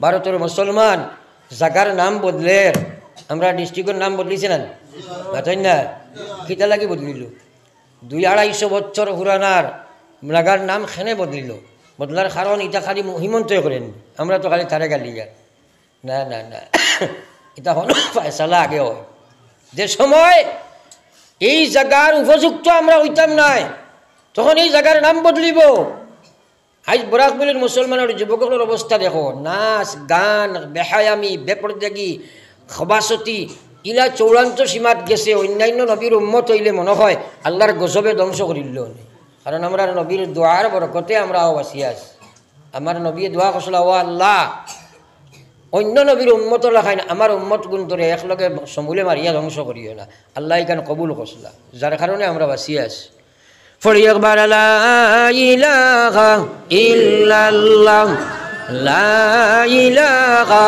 ভারতের মুসলমান জায়গার নাম বদলের আমরা ডিস্ট্রিক্টের নাম বদলিছে না বাতাই না কিতা লাগি বদলিল 200-250 বছর পুরানার জায়গার নাম খেনে বদলিল বদলার কারণ এটা খালি হিমন্ত করেন আমরা তো খালি তারে গালি যান না না না এটা হল ফয়সালা আগে হয় যে সময় এই জায়গার উপযুক্ত আমরা হইতাম নাই তখন এই জায়গার নাম বদলিব আজ বরাকবুলের মুসলমানের যুবকদের অবস্থা দেখো নাচ গান বেহায়ামি বেপরদেগি খবাসতি ইলা চৌড়ান্ত সীমাত গেছে অন্যান্য নবীর উম্মত হইলে মনে হয় আল্লাহর গজবে ধ্বংস করিল কারণ আমরা নবীর দোয়ার বরকতে আমরা বাঁচিয়ে আছি আমার নবী দোয়া করছিল ও আল্লাহ অন্য নবীর উম্মত রাখাই না আমার উম্মত গুণ ধরে একলগে সমূলে মারিয়া ধ্বংস করিও না আল্লাহ এখানে কবুল করছিলা যার কারণে আমরা বাঁচিয়ে আছি ফরি একবার লা ইলাহা ইল্লাল্লাহ লা ইলাহা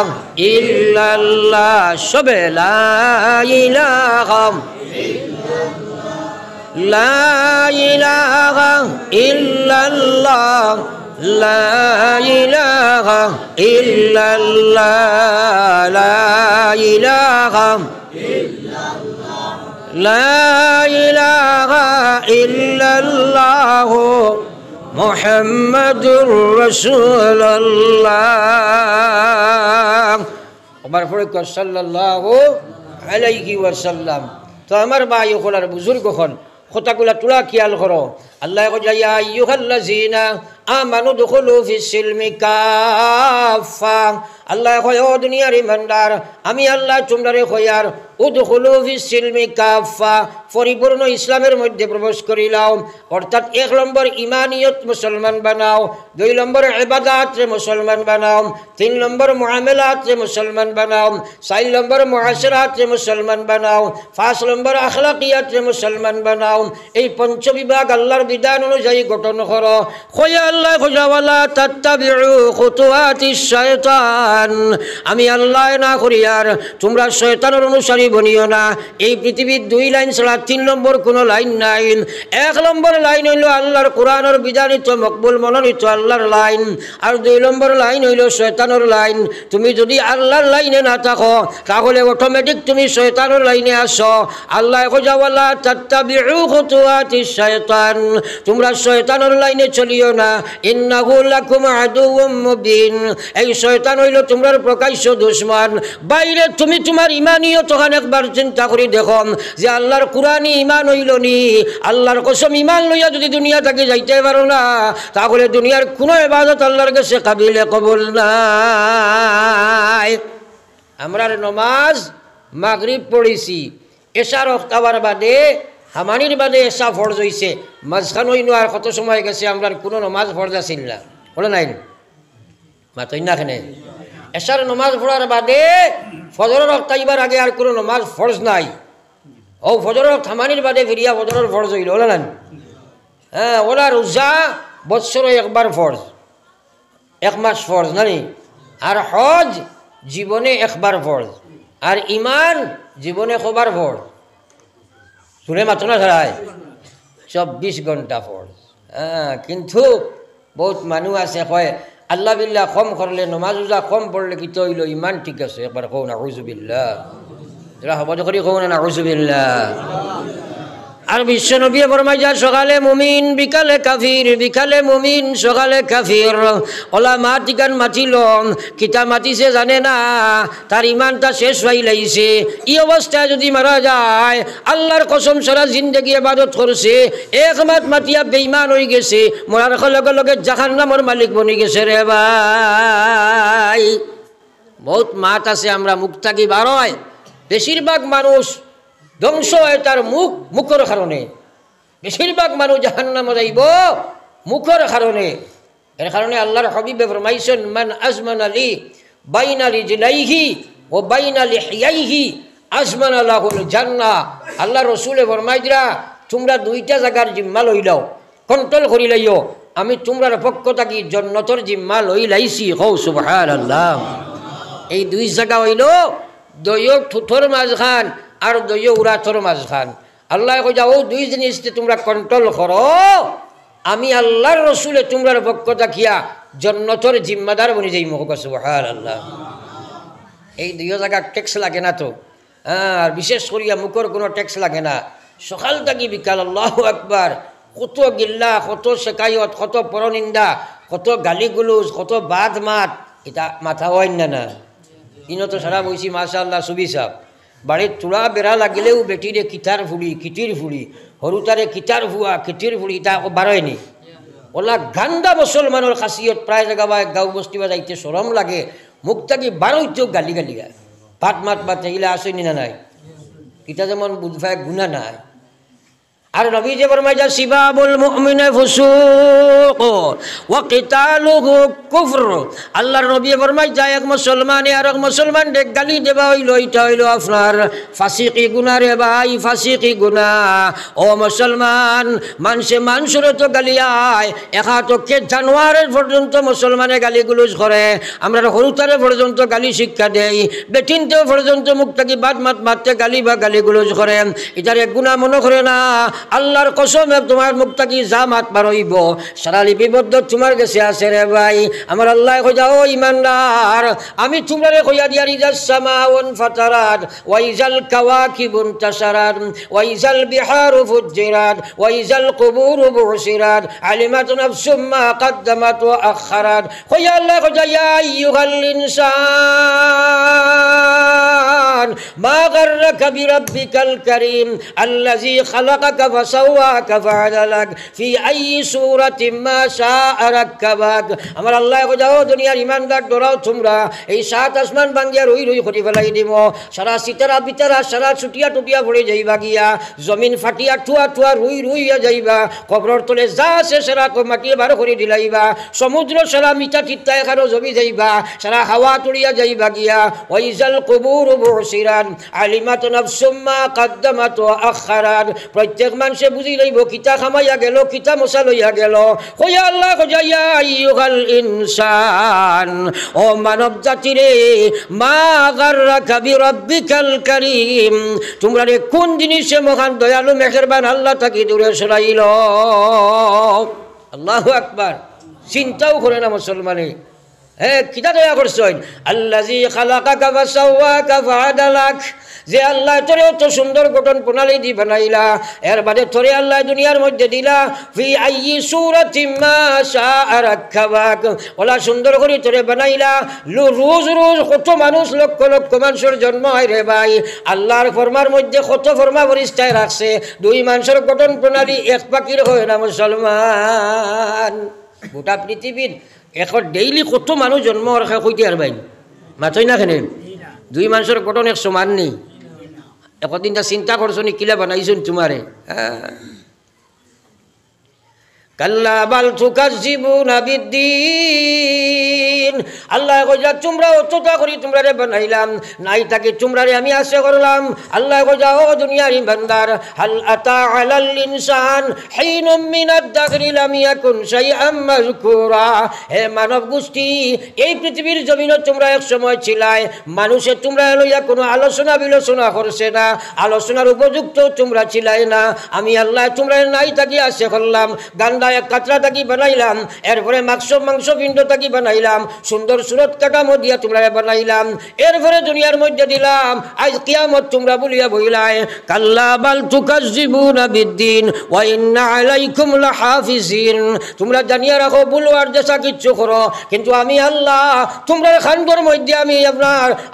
ইল্লাল্লাহ সবে লা ইলাহা লা ইলাহা ইল্লাল্লাহ লা ইলাহা ইল্লাল্লাহ লা ইলাহা লা ইলাহা ইল্লাল্লাহ মুহাম্মাদুর রাসূলুল্লাহ আমার পরে সাল্লাল্লাহু আলাইহি ওয়াসাল্লাম তো আমার ভাই ওখলার বুজুর্গ হন কথাগুলা তোলা খেয়াল করো আল্লাহ কইয়া ইয়া আইয়ুহাল্লাযিনা আমানু দুখুলু ফিস সিলমি কাফা আল্লাহ কয় ও দুনিয়ার ইমানদার আমি আল্লাহ তোমরারে কইয়ার উদখুলু ফিস সিলমি কাফা পরিপূর্ণ ইসলামের মধ্যে প্রবেশ করিলাও অর্থাৎ 1 নম্বর ইমানিয়ত মুসলমান বানাও 2 নম্বর ইবাদত রে মুসলমান বানাও 3 নম্বর মুআমালাত রে মুসলমান বানাও 4 নম্বর মুআশারাত রে মুসলমান বানাও 5 নম্বর আখলাকিয়াত রে মুসলমান বানাও এই পঞ্চ বিভাগ আল্লাহর বিধান অনুযায়ী গঠন করো কইয়া আল্লাহ কইয়াওয়ালা তাত্তাবিউ খুতুওয়াতিশ শায়তান আমি আল্লাহ না করিয়ার তোমরা শয়তানের অনুসারী বনিও না এই পৃথিবীর 2 লাইন ছাড়া 3 নম্বর কোনো লাইন নাই 1 নম্বর লাইন হইল আল্লাহর কোরআনের বিধানিত মকবুল মনোনীত আল্লাহর লাইন আর 2 নম্বর লাইন হইল শয়তানের লাইন তুমি যদি আল্লাহর লাইনে না থাকো তাহলে অটোমেটিক তুমি শয়তানের লাইনে আসো আল্লাহ কইয়াওয়ালা তাত্তাবিউ খুতুওয়াতিশ শায়তান তোমরা শয়তানের লাইনে চলিও না ইন্নাহু লাকুম আদুউম মুবিন এই শয়তান হইল তোমার প্রকাশ্য দুশমন বাইরে তুমি তোমার ইমানিয়ত তখন একবার চিন্তা করে দেখো যে আল্লাহর কুরআনি ঈমান হইল নি আল্লাহর কসম ঈমান লইয়া যদি দুনিয়া থেকে যাইতে পারো না তাহলে দুনিয়ার কোনো ইবাদত আল্লাহর কাছে কাবিলে কবুল নাই আমরা নামাজ মাগরিব পড়িছি এশার ওয়াক্ত আবার বাদে হামানির বাদে এসা ফরজ হইছে মাঝখান হইনো আর কত সময় গেছে আমরা কোনো নামাজ ফরজ আছিল না বলে নাই মাতই না কেন এশার নামাজ পড়ার বাদে ফজরের ওয়াক্ত আইবার আগে আর কোনো নামাজ ফরজ নাই ও ফজরের ওয়াক্ত হামানির বাদে ফিরিয়া ফজরের ফরজ হইল বলে না হ্যাঁ ওলা রোজা বৎসরে একবার ফরজ 1 মাস ফরজ নানি আর হজ জীবনে একবার ফরজ আর ঈমান জীবনে কবার ফরজ শুনে মাত্র না ছাড়ায় 24 ঘন্টা ফরজ হ্যাঁ কিন্তু বহুত মানুষ আছে কয় আল্লাহ বিল্লাহ কম করলে নমাজ রোজা কম পড়লে কি তো হইল ইমান ঠিক আছে একবার কও না আউযু বিল্লাহ এরা হবজ করি কও না আউযু বিল্লাহ আর বিশ্ব নবী ফরমাইয়া সকালে মুমিন বিকালে কাফির বিকালে মুমিন সকালে কাফির ওলামা টিকান মাতিল কিতা মাতিছে জানে না তার ইমানটা শেষ হয়ে লাইছে এই অবস্থায় যদি মারা যায় আল্লাহর কসম সারা জিন্দগি ইবাদত করছে এক মাত মাতিয়া বেঈমান হয়ে গেছে মরার লগে লগে জাহান্নামের মালিক বনি গেছে রে ভাই বহুত মাত আছে আমরা মুখ থাকি বার হয় বেশিরভাগ মানুষ ধ্বংস হয় তার মুখের কারণে বেশিরভাগ মানুষ জাহান্নামে যাইব মুখের কারণে এর কারণে আল্লাহর হাবিবে ফরমাইছেন মান আজমানা লি বাইনা রিজলাইহি ও বাইনা লিহিয়াইহি আজমানা লাহুল জান্নাহ আল্লাহ রাসূলে ফরমাইরা তোমরা 2টা জায়গার জিম্মা লই লও কন্ট্রোল করি লইও আমি তোমরার পক্ষ থাকি জান্নাতের জিম্মা লই লাইছি কও সুবহানাল্লাহ এই 2 জায়গা হইল দয়ো ঠুঠোর মাঝখান আর দইয় উড়াথর মাঝখান আল্লাহ কই যাও 2 জিনিসকে তোমরা কন্ট্রোল করো আমি আল্লাহর রাসূলে তোমরার পক্ষ থাকিয়া জন্নতর জিম্মাদার বনি যাই মুখ সুবহানাল্লাহ। এই দুইও জায়গা ট্যাক্স লাগে না তো, আর বিশেষ করিয়া মুখর কোনো ট্যাক্স লাগে না। সকাল থাকি বিকাল আল্লাহু আকবার, কত গিল্লা, কত শেকায়ত, কত পরনিন্দা, কত গালিগুলুজ, কত বাদ মাত, এটা মাথা হয় না। ইনো তো সারা বইছি মাশাআল্লাহ সুবি সাহ। বাড়ির চূড়া বেড়া লাগিলেও বেটিরে কিতার ফুড়ি, কিটির ফুড়ি, হরুতারে কিতার ভুয়া, কিটির ফুড়ি, এটা বারোয়নি। ওলা গান্দা মুসলমানের খাসিয়ত প্রায় জায়গা বা গাঁও বস্তি বা যাইতে সরম লাগে, মুখ থাকি বারোইতেও গালি গালি গায়, ভাত মাত বাত এগুলা আসেনি না নাই, এটা যেমন বুঝবায় গুণা নাই। আর নবী যে ফরমাইয়া সিবাবুল মুমিনে ফুসুক ওয়া কিতালুহু কুফর, আল্লাহর নবী ফরমাইয়া এক মুসলমানে আর এক মুসলমান দেখ গালি দেবা হইল, এটা হইল আপনার ফাসিকি গুনাহ রে ভাই, ফাসিকি গুনাহ। ও মুসলমান, মানুষের তো গালি আয়, একাতকে জানোয়ারের পর্যন্ত মুসলমানে গালিগুলোজ করে, আমরা হরুতারে পর্যন্ত গালি শিক্ষা দেই, বেটিনতেও পর্যন্ত মুখ থাকি বাদ মাত মারতে গালি বা গালিগুলোজ করে, এটার এক গুনাহ মনে করে না। আল্লাহর কসম, তোমার মুখ থাকি যা মাত পারইব সারা লিপিবদ্ধ তোমার কাছে আছে রে ভাই। আমার আল্লাহ কইয়া, ও ইমানদার, আমি তোমরা কইয়া দিয়ারি যা সামাউন ফাতারাত ওয়া ইজাল কাওয়াকিবুন তাসারাত ওয়া ইজাল বিহারু ফুজ্জিরাত ওয়া ইজাল কুবুরু বুসিরাত আলিমাত নাফসুম মা কদ্দামাত ওয়া আখারাত। কইয়া আল্লাহ কইয়া, ইয়া আইয়ুহাল ইনসান মা গাররাকা বিরাব্বিকাল কারীম আল্লাযী খালাকাকা ফাসাওয়াকা ফাআদালাক ফি আইয়ি সূরাতিন মা শাআ রাক্কাবাক। আমার আল্লাহ কইয়া, ও দুনিয়ার ইমানদার ডরাও তোমরা, এই সাত আসমান ভাঙ্গিয়া রুই রুই করে ফেলাই দিব, সারা সিতারা বিতারা সারা ছুটিয়া টুটিয়া পড়ে যাইবা গিয়া, জমিন ফাটিয়া ঠুয়া ঠুয়া রুই রুইয়া যাইবা, কবরের তলে যা আছে সারা মাটি বার করে দিলাইবা, সমুদ্র সারা মিঠা টিট্টা এখানো জমি যাইবা, সারা হাওয়া তুড়িয়া যাইবা গিয়া। ওয়াইজাল কুবুরু বুসিরাত আলিমাত নাফসুম মা কদ্দামাত ওয়া আখারাত। প্রত্যেক মানুষে বুঝি লইব কিতা খামাইয়া গেল, কিতা মশা লইয়া গেল। কইয়া আল্লাহ কইয়া, ইয়া আইয়ুহাল ইনসান, ও মানব জাতি রে, মা গাররাকা বিরাব্বিকাল কারীম, তোমরা রে কোন জিনিসে মহান দয়ালু মেহেরবান আল্লাহ তাকে দূরে সরাইল। আল্লাহু আকবার। চিন্তাও করে না মুসলমানে, হ্যাঁ কিতা দয়া করছেন, আল্লাযী খালাকাকা ফাসাওয়াকা ফাআদালাক, যে আল্লাহ তোরে তো সুন্দর গঠন প্রণালী দি বানাইলা, এর বাদে তোরে আল্লাহ দুনিয়ার মধ্যে দিলা, ফি আইয়ি সূরাতিন মা শাআ রাক্কাবাক, ওলা সুন্দর করে তোরে বানাইলা। রোজ রোজ কত মানুষ, লক্ষ লক্ষ মানুষের জন্ম হয় রে ভাই, আল্লাহর ফরমার মধ্যে কত ফরমা ফেরেশতায় রাখছে, দুই মানুষের গঠন প্রণালী এক পাখির হয় না মুসলমান। গোটা পৃথিবীর এখন ডেইলি কত মানুষ জন্ম রাখা কইতে আর ভাই মাথই না কেন, দুই মানুষের গঠন এক সমান নেই। একদিনটা চিন্তা করছো নি কিলা বানাইছো তোমারে। কাল্লা বাল তুকাজ্জিবুনা বিদ্দিন, আল্লাহ কইলা তোমরা অতটা করি তোমরা রে বানাইলাম, নাই তাকে তোমরা রে আমি আশা করলাম। আল্লাহ কইলা, ও দুনিয়ার বান্দার, হাল আতা আলাল ইনসান হিনুম মিনাদ দাহরি লাম ইয়াকুন শাইআম মাযকুরা। হে মানব গোষ্ঠী, এই পৃথিবীর জমিনে তোমরা এক সময় ছিলাই, মানুষে তোমরা লইয়া কোনো আলোচনা বিলোচনা করছে না, আলোচনার উপযুক্ত তোমরা ছিলাই না। আমি আল্লাহ তোমরা নাই তাকে আশা করলাম, গান্ডা এক কাতরা তাকি বানাইলাম, এরপরে মাংস পিণ্ড তাকি বানাইলাম, সুন্দর সুরত কাঠামো দিয়া তোমরা বানাইলাম, এরপরে দুনিয়ার মধ্যে দিলাম, আজ কিয়ামত তোমরা বলিয়া বইলাই। কাল্লা বাল তুকাজ্জিবুনা বিদ্দিন ওয়া ইন্না আলাইকুম লাহাফিজিন, তোমরা জানিয়া রাখো বলো আর দেশা কিচ্ছু করো, কিন্তু আমি আল্লাহ তোমরা খানগর মধ্যে আমি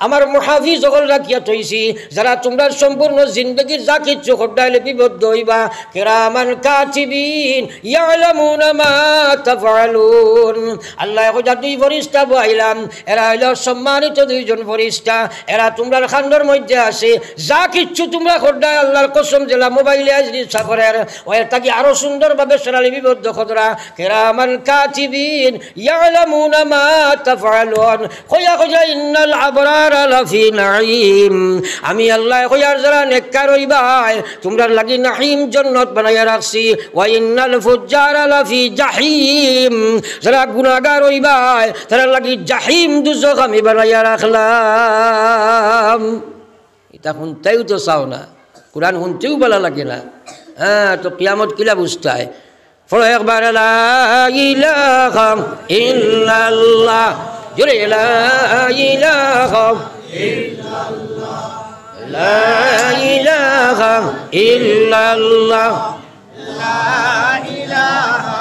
আমার মুহাফিজ সকল রাখিয়া থইছি, যারা তোমরা সম্পূর্ণ জিন্দগির যা কিচ্ছু ঘটাই লিপিবদ্ধ হইবা। কিরামান কাতিবিন ইয়ালামুনা মা তাফআলুন। আল্লাহ কইয়া দুই ফেরেশতা বইলাম, এরা হইল সম্মানিত দুইজন ফেরেশতা, এরা তোমরা খানগর মধ্যে আছে, যা কিচ্ছু তোমরা ঘটাই আল্লাহর কসম জেলা মোবাইলে আজরি সাফরের ওই তাকে আরো সুন্দরভাবে সেরা লিপিবদ্ধ খতরা। কিরামান কাতিবিন ইয়ালামুনা মা তাফআলুন। কইয়া কইয়া ইন্নাল আবরারা লাফি নাঈম, আমি আল্লাহ কইয়ার যারা নেককার হইবাই তোমরা লাগি নাঈম জান্নাত বানাইয়া রাখছি। ওয়া ইন্নাল ফুজ্জারা লাফি জাহিম, যারা গুনাহগার হইবাই তারা লাগি জাহিম দুজখ আমি বানাইয়া রাখলাম। এটা শুনতেও তো চাও না, কোরআন শুনতেও ভালো লাগে না। হ্যাঁ, তো কিয়ামত কিলা বুঝতে হয়, পড়ো একবার লা ইলাহা ইল্লাল্লাহ জোরে লা ইলাহা ইল্লাল্লাহ লা ইলাহা ইল্লাল্লাহ লা ইলাহা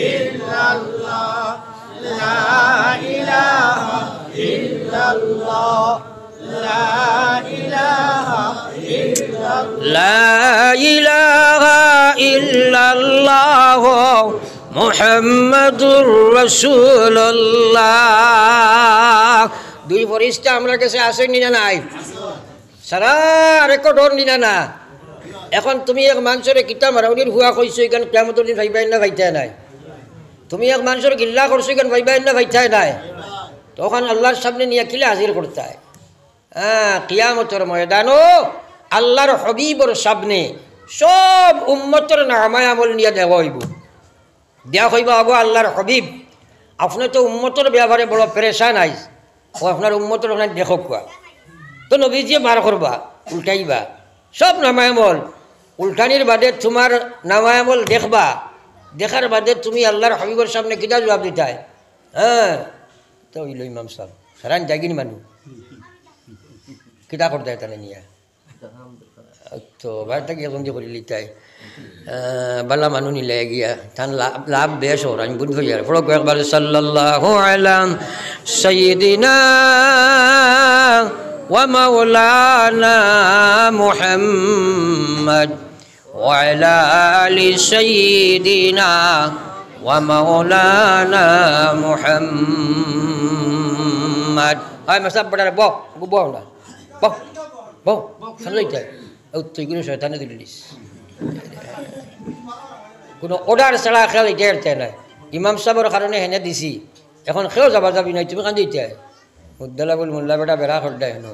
ইল্লাল্লাহ লা ইলাহা ইল্লাল্লাহ লা ইলাহা ইল্লাল্লাহ লা ইলাহা ইল্লাল্লাহ মুহাম্মাদুর রাসূলুল্লাহ। দুই ফরিস্তা আমার কাছে আসেন না নাই? সারা রেকর্ড হন না না। এখন তুমি এক মানুষের কিতা মারাউনির হুয়া কইছো এখান কিয়ামতের দিন ভাইবাই না ভাইতাই নাই। তুমি এক মানুষের গিল্লা করছো এখান ভাইবাই না ভাইতাই নাই। তখন আল্লাহর সামনে নিয়ে কিলে হাজির করতে হয়। হ্যাঁ, কিয়ামতের ময়দানও আল্লাহর হবিবর সামনে সব উম্মতের নামায় আমল নিয়ে দেওয়া হইব। দেওয়া হইব আবু আল্লাহর হবিব, আপনি তো উম্মতের ব্যাপারে বড় পেরেশান আইস, ও আপনার উম্মতের ওখানে দেখো কোয়া তো নবীজিয়ে বার করবা, উল্টাইবা সব নামায়ামল। উল্টানির বাদে তোমার নামায়ামল দেখবা, দেখার বাদে তুমি আল্লাহর হবিবর সামনে কিতা জবাব দিতাই? হ্যাঁ, তো হইল ইমাম সাহেব সারান জাগিনি মানুষ কিতা করতে তাহলে নিয়ে তো ভাইটা কি এখন যে করি লিতাই বালা মানুষ নিলে গিয়া তান লাভ বেশ ওর আমি বুঝ হইয়ার ফড়ক একবার সাল্লাল্লাহু আলা সাইয়্যিদিনা ওয়া মাওলানা মুহাম্মদ ওয়া আলা আলি সাইয়্যিদিনা ওয়া মাওলানা মুহাম্মদ। আয় মাসাব বড়ারে বহ বহ না বহ বহ সাল্লাইতে তুইগুলো শয়তানে দিলিস কোনো অর্ডার ছাড়া খেয়াল এটা নাই। ইমাম সাহেবের কারণে হেনে দিছি, এখন খেয়েও যাবা যাবি নাই, তুমি কান্দি ইতে মুদ্দালা বল মোল্লা বেটা বেড়া খরদায় হেন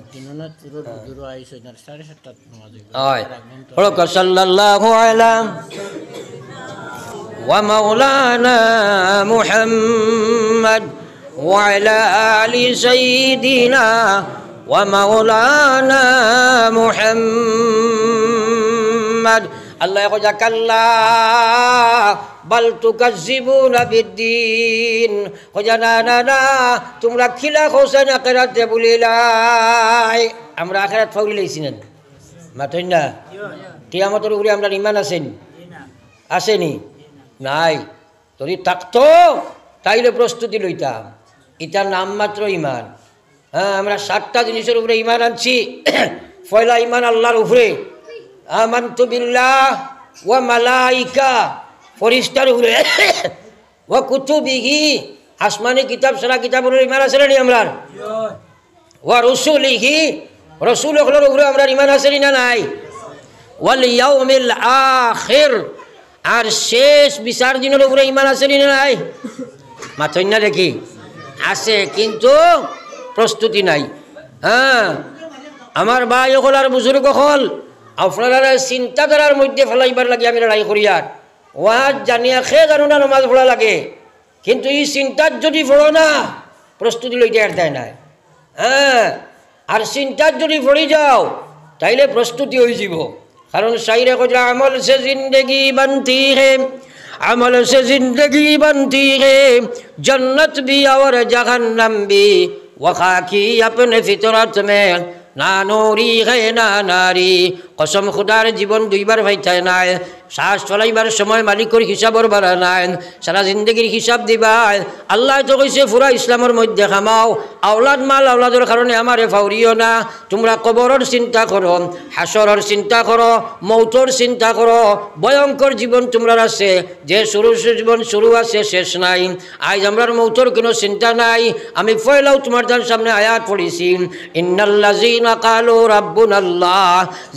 সাল্লাল্লাহু আলা ওয়া মাওলানা মুহাম্মদ ওয়া আলা আলি সাইয়্যিদিনা ওয়া মাওলানা মুহাম্মদ। আল্লাহ কইয়া কাল্লা বাল তুকাজ্জিবুনা বিদ্দিন, কইয়া না না না তোমরা খিলা হোসেন আখিরাতে বলিলাই। আমরা আখিরাত ফাউলি লাইছি না মাতই না? কিয়ামতের উপরে আমরা ঈমান আছেন? আসেনি? নাই। যদি থাকতো তাইলে প্রস্তুতি লইতাম। এটার নাম মাত্র ঈমান। হ্যাঁ, আমরা 7টা জিনিসের উপরে ঈমান আনছি। পয়লা ঈমান আল্লাহর উপরে, আমানতু বিল্লাহ ওয়া মালাইকা, ফেরেশতার উপরে, ওয়া কুতুবিহি, আসমানি কিতাব সারা কিতাবের উপরে ঈমান আছে না আমরা? ওয়া রাসূলিহি, রাসূলের উপরে আমরা ঈমান আছে না নাই? ওয়াল ইয়াউমিল আখির, আর শেষ বিচার দিনের উপরে ঈমান আছে না নাই? মাথা না দেখি আছে, কিন্তু প্রস্তুতি নাই। হ্যাঁ, আমার ভাই হল আর বুজুর্গ হল, আপনারা চিন্তাধারার মধ্যে ফেলাইবার লাগে আমি লড়াই করি। আর ওয়াজ জানিয়া খে জানো না নমাজ পড়া লাগে, কিন্তু এই চিন্তার যদি পড়ো না প্রস্তুতি লইতে আর দেয় নাই। হ্যাঁ, আর চিন্তার যদি পড়ি যাও তাইলে প্রস্তুতি হয়ে যাব। কারণ শাইরে কইরা আমল সে জিন্দগি বানতি হে, আমল সে জিন্দগি বানতি হে, जन्नत भी और जहन्नम भी वखा की अपने फितरत में, ना नूरी है ना नारी। कसम खुदार जीवन दुईबार ভাইতায় নাই, শ্বাস চলাইবার সময় মালিকর হিসাবর বাড়া নাই, সারা জিন্দগির হিসাব দিবাই। আল্লাহ তো কইছে পুরা ইসলামের মধ্যে খামাও, আওলাদ মাল আওলাদের কারণে আমারে ফাউরিও না। তোমরা কবরের চিন্তা করো, হাসরের চিন্তা করো, মৌতর চিন্তা করো। ভয়ঙ্কর জীবন তোমরা আছে, যে শুরু জীবন শুরু আছে শেষ নাই। আজ আমরার মৌতর কোনো চিন্তা নাই। আমি পয়লাও তোমার সামনে আয়াত পড়েছি, ইন্নাল্লাযীনা ক্বালু রাব্বুনাল্লাহ,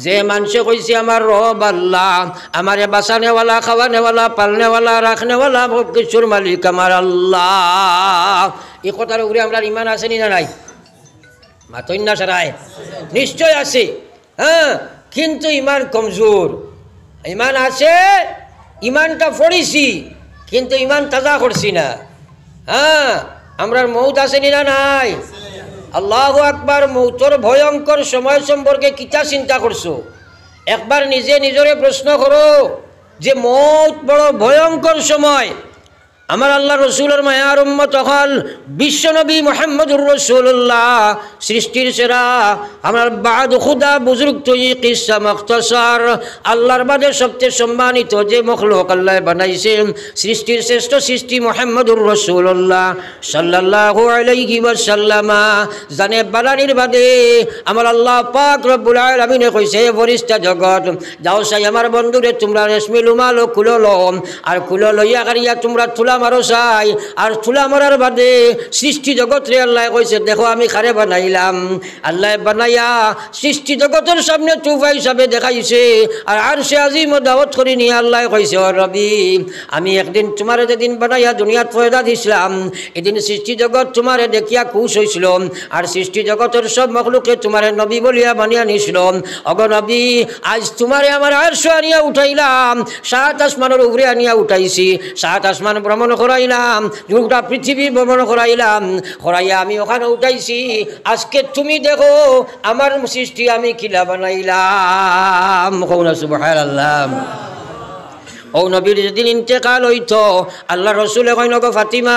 যে মানুষে কইছে আমার রব আল্লাহ, আমার বাঁচানেওয়ালা, খাওয়ানেওয়ালা, পালনেওয়ালা, রাখনেওয়ালা, সব কিছুর মালিক আমার আল্লাহ। এই কথার উপরে আমরা ঈমান আছে না নাই? মাতই না সারায়? নিশ্চয় আছে। হ্যাঁ, কিন্তু ঈমান কমজোর। ঈমান আছে, ঈমানটা পড়েছি, কিন্তু ঈমান তাজা করছি না। হ্যাঁ, আমরার মৌত আছে না নাই? আল্লাহু আকবার। মৌতর ভয়ঙ্কর সময় সম্পর্কে কিতা চিন্তা করছো? একবার নিজে নিজরে প্রশ্ন করো। যে মৌত বড় ভয়ঙ্কর সময়। আমার আল্লাহ রসুলের মায়ার উম্মত হল বিশ্বনবী মুহাম্মদুর রাসূলুল্লাহ সৃষ্টির সেরা। আমার বাদ খুদা বুজুর্গ তুই কিসা মুখতাসার আল্লাহর বাদে সবচেয়ে সম্মানিত যে মখলুক আল্লাহ বানাইছে সৃষ্টির শ্রেষ্ঠ সৃষ্টি মুহাম্মদুর রাসূলুল্লাহ সাল্লাল্লাহু আলাইহি ওয়াসাল্লাম। জানে বালানির বাদে আমার আল্লাহ পাক রব্বুল আলামিন কইছে ফেরেশতা জগৎ যাও সাই আমার বন্ধুরে তোমরা রেশমি লুমালো খুললো আর খুলো লইয়া গাড়িয়া তোমরা তুলা মারো চাই। আর তুলা মারার বাদে সৃষ্টি জগৎ রে আল্লাহ কইছে দেখো আমি খারে বানাইলাম। আল্লাহ বানাইয়া সৃষ্টি জগতের সামনে তুফা হিসাবে দেখাইছে। আর সে আজিম দাওয়াত করে নিয়ে আল্লাহ কইছে ও রবি আমি একদিন তোমার যেদিন বানাইয়া দুনিয়াত পয়দা দিছিলাম এদিন সৃষ্টি জগৎ তোমারে দেখিয়া খুশ হয়েছিল। আর সৃষ্টি জগতের সব মখলুকে তোমার নবী বলিয়া বানিয়া নিছিল। অগ নবী আজ তোমারে আমার আরশ আনিয়া উঠাইলাম, 7 আসমানের উপরে আনিয়া উঠাইছি, 7 আসমান ভ্রমণ করাইলাম, গোটা পৃথিবী ভ্রমণ করাইলাম, করাইয়া আমি ওখানে উঠাইছি। আজকে তুমি দেখো আমার সৃষ্টি আমি কিলা বানাইলাম। সুবহানাল্লাহ। ও নবীর যেদিন ইন্তেকাল হইতো আল্লাহ রসুলে কইন গো ফাতিমা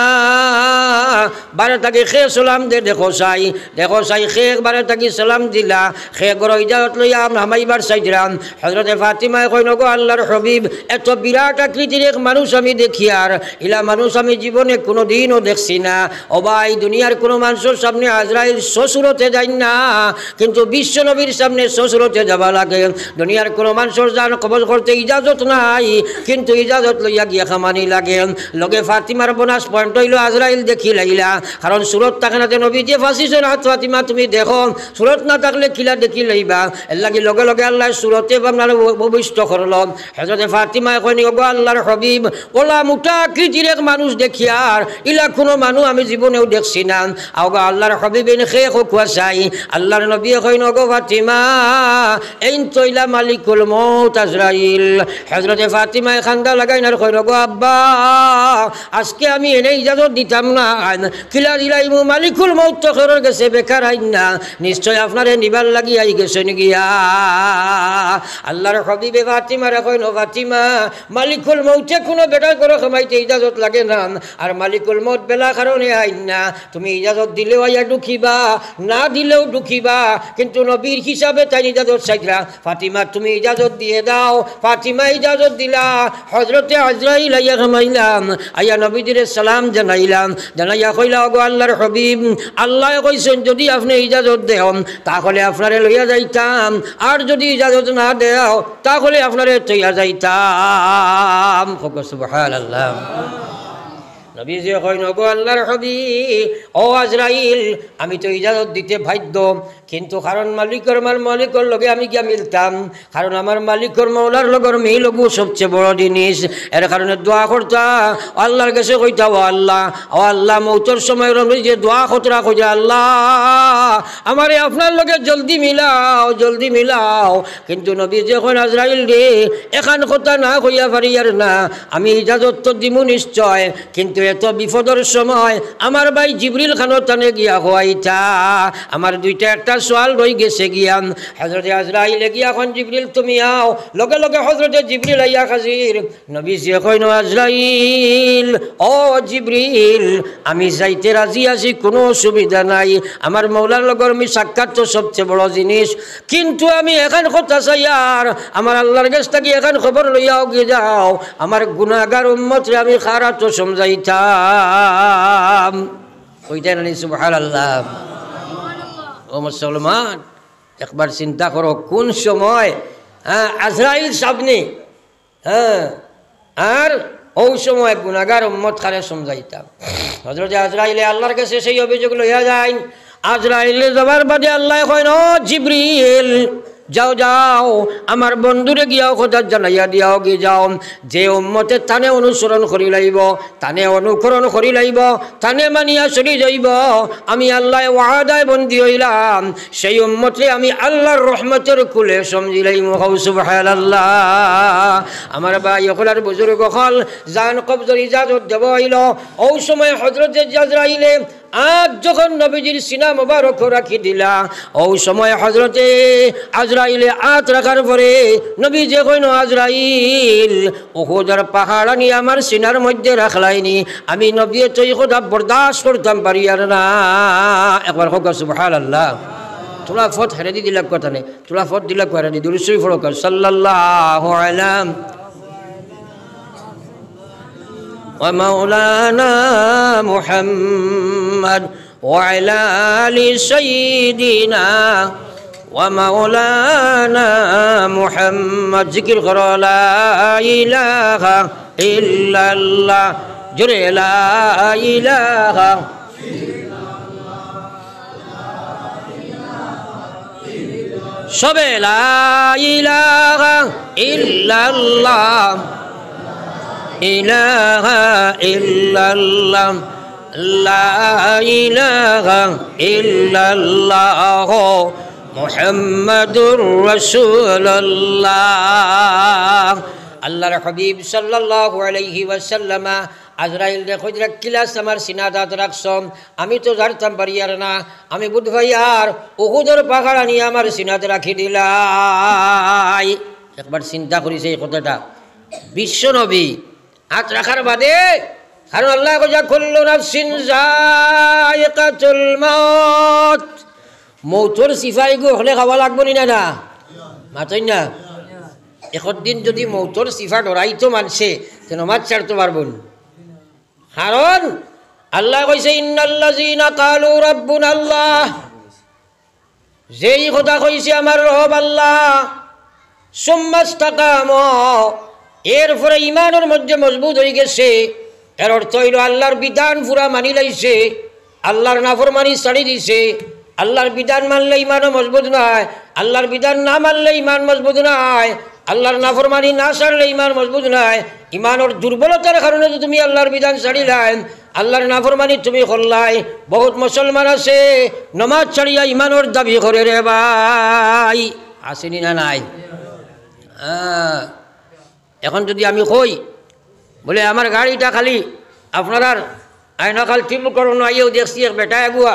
বারে তাকে খে সালাম দে দেখো চাই খে বারে তাকে সালাম দিলা খে গর ইজাজত লইয়া হামাইবার চাইছিলাম। হজরতে ফাতিমায় কইন গো আল্লাহর হবিব এত বিরাট আকৃতির এক মানুষ আমি দেখি আর ইলা মানুষ আমি জীবনে কোনো দিনও দেখছি না। ও ভাই দুনিয়ার কোনো মানুষের সামনে আজরাইল শ্বশুরতে যাই না, কিন্তু বিশ্ব নবীর সামনে শ্বশুরতে যাবা লাগে। দুনিয়ার কোনো মানুষের জান কবজ করতে ইজাজত নাই, কিন্তু ইজাজত লইয়া গিয়া খামানি লাগে। লগে ফাতিমার বোনাস পয়েন্ট হইল আজরাইল দেখি লাইলা, কারণ সুরত থাকে না নবী যে ফাঁসিছেন হাত ফাতিমা তুমি দেখো, সুরত না থাকলে কিলা দেখি লইবা। এর লাগি লগে লগে আল্লাহ সুরতে আপনার ভবিষ্য করল। হযরতে ফাতিমা এখন গো আল্লাহর হবিব ওলা মোটা আকৃতির এক মানুষ দেখি আর ইলা কোনো মানুষ আমি জীবনেও দেখছি না। আওগা আল্লাহর হবিব এনে খে খুয়া চাই আল্লাহর নবী এখন গো ফাতিমা এই তৈলা মালিকুল মউত আজরাইল। হযরতে ফাতিমা খান্দা লাগাইনার কইল গো আব্বা আজকে আমি এনে ইজাজত দিতাম না, কিলা দিলাইমু মালিকুল মউত তো খরর গেছে বেকার আইন না, নিশ্চয় আপনারে নিবার লাগি আই গেছেন গিয়া। আল্লাহর হবিবে ফাতিমারে কইল ফাতিমা মালিকুল মউতে কোনো বেটা করে খামাইতে ইজাজত লাগে না, আর মালিকুল মউত বেলা কারণে আইন না। তুমি ইজাজত দিলেও আইয়া ঢুকিবা, না দিলেও ঢুকিবা, কিন্তু নবীর হিসাবে তাই ইজাজত চাইলা। ফাতিমা তুমি ইজাজত দিয়ে দাও। ফাতিমা ইজাজত দিলা। হযরতে আজরাইল আইয়া খামাইলাম, আইয়া নবীজিরে সালাম জানাইলাম, জানাইয়া কইলা গো আল্লাহর হবিব আল্লাহ কইছেন যদি আপনি ইজাজত দেন তাহলে আপনারে লইয়া যাইতাম, আর যদি ইজাজত না দেও তাহলে আপনারে তৈয়া যাইতাম। সুবহানাল্লাহ। নবীজি কইন গো আল্লাহর হবিব ও আজরাইল আমি তো ইজাজত দিতে বাধ্য, কিন্তু কারণ মালিকর লগে আমি গিয়া মিলতাম, কারণ আমার মালিকর মৌলার লগর মিল গো সবচেয়ে বড় জিনিস। এর কারণে দোয়া করতা আল্লাহর কাছে কইতা ও আল্লাহ মৌতর সময় যে দোয়া খতরা কইতা আল্লাহ আমারে আপনার লগে জলদি মিলাও। কিন্তু নবীজি যখন আজরাইল রে এখান কথা না কইয়া পারি আর না, আমি ইজাজত তো দিমু নিশ্চয়, কিন্তু এত বিপদের সময় আমার ভাই জিবরিল খানো টানে গিয়া হওয়াইতা। আমার দুইটা একটা সোয়াল রই গেছে গিয়া। হযরতে আজরাইল গিয়া এখন জিবরিল তুমি আও, লগে লগে হযরতে জিবরিল আইয়া হাজির। নবীজি কইন আজরাইল ও জিবরিল আমি যাইতে রাজি আছি, কোনো অসুবিধা নাই, আমার মৌলার লগর আমি সাক্ষাৎ তো সবচেয়ে বড় জিনিস, কিন্তু আমি এখন কথা চাই আর আমার আল্লাহর কাছ থেকে এখন খবর লইয়াও গিয়ে যাও আমার গুনাহগার উম্মতরে আমি খারাপ তো সমঝাইতাম। ওইটাই না সুবহানাল্লাহ। ও মুসলমান একবার চিন্তা করো কোন সময় আজরাইল সামনে, আর ওই সময় গুনাহগার উম্মত খারে সমঝাইতাম। হযরত আজরাইলে আল্লাহর কাছে সেই অভিযোগ লইয়া যায়। আজরাইলে যাবার বাদে আল্লাহ কইন ও জিবরিল যাও আমার বন্ধুরে গিয়াও কথা জানাইয়া দিয়াও গিয়ে যাও, যে উম্মতে তানে অনুসরণ করি লাইব, তানে অনুকরণ করি লাইব, তানে মানিয়া চলি যাইব, আমি আল্লাহ ওয়াদায় বন্দী হইলাম, সেই উম্মতে আমি আল্লাহর রহমতের কুলে সমঝি লাইম। সুবহানাল্লাহ। আমার ভাই হলার বুজুর্গ হল জান কবজর ইজাজত দেব হইল। ওই সময় হযরতে আজরাইলে আজ যখন নবীজির সিনা মোবারক রাখি দিলা ওই সময় হযরতে আজরাইলে হাত রাখার পরে নবী যে কইনো আজরাইল উহুদের পাহাড় আনি আমার সিনার মধ্যে রাখলাইনি আমি নবী তো এই কথা বরদাস্ত করতাম পারি আর না একবার হোক সুবহানাল্লাহ তোলা ফত হেরে দি দিলা কথা নেই তোলা ফত দিলা করে দি দুরূদ শরীফ পড়ো সাল্লাল্লাহু আলাইহি ওয়া মাওলানা মুহাম্মদ ওয়া আলা আলি সাইয়্যিদিনা ওয়া মাওলানা মুহাম্মদ জিকির করো লা ইলাহা ইল্লাল্লাহ জোরে লা ইলাহা সবে লা ইলাহা ইল্লাল্লাহ ইলাহা ইল্লাল্লাহ লা ইলাহা ইল্লাল্লাহ মুহাম্মাদুর রাসূলুল্লাহ আল্লাহর হাবিব সাল্লাল্লাহু আলাইহি ওয়াসাল্লাম আজরাইল দেখো কিলাস আমার সিনাদাত রাখছম আমি তো জানতাম পারি আর না আমি বুধ ভাই আর উহুদের পাহাড় আনি আমার সিনাতে রাখি দিলাই একবার চিন্তা করিছে এই কথাটা বিশ্ব নবী হাত রাখার বাদে কারণ আল্লাহ কইয়া কুল্লু নাফসিন যায়িকাতুল মাউত মৌতর সিফাই গো হলে খাওয়া লাগবো নি না মাতই না একদিন যদি মৌতর সিফা ডরাইতো মানছে তো নমাজ ছাড়তে পারবো না কারণ আল্লাহ কইছে ইন্নাল্লাযীনা ক্বালু রাব্বুনাল্লাহ যেই কথা কইছে আমার রব আল্লাহ সুম্মাস্তাকামু এরপরে ইমানের মধ্যে মজবুত হয়ে গেছে এর অর্থ হইল আল্লাহর বিধান পুরা মানি লাইছে আল্লাহর নাফরমানি ছাড়ি দিছে আল্লাহর বিধান মানলে ইমানও মজবুত নয় আল্লাহর বিধান না মানলে ইমান মজবুত নয় আল্লাহর নাফরমানি না ছাড়লে ইমান মজবুত নয় ইমানের দুর্বলতার কারণে তো তুমি আল্লাহর বিধান ছাড়িলাই আল্লাহর নাফরমানি তুমি করলাই বহুত মুসলমান আছে নমাজ ছাড়িয়া ইমানের দাবি করে রে ভাই আসেনি না নাই এখন যদি আমি কই বলে আমার গাড়িটা খালি আপনার আইনকাল টিম করুন আইও দেখছি এক বেটা এগুয়া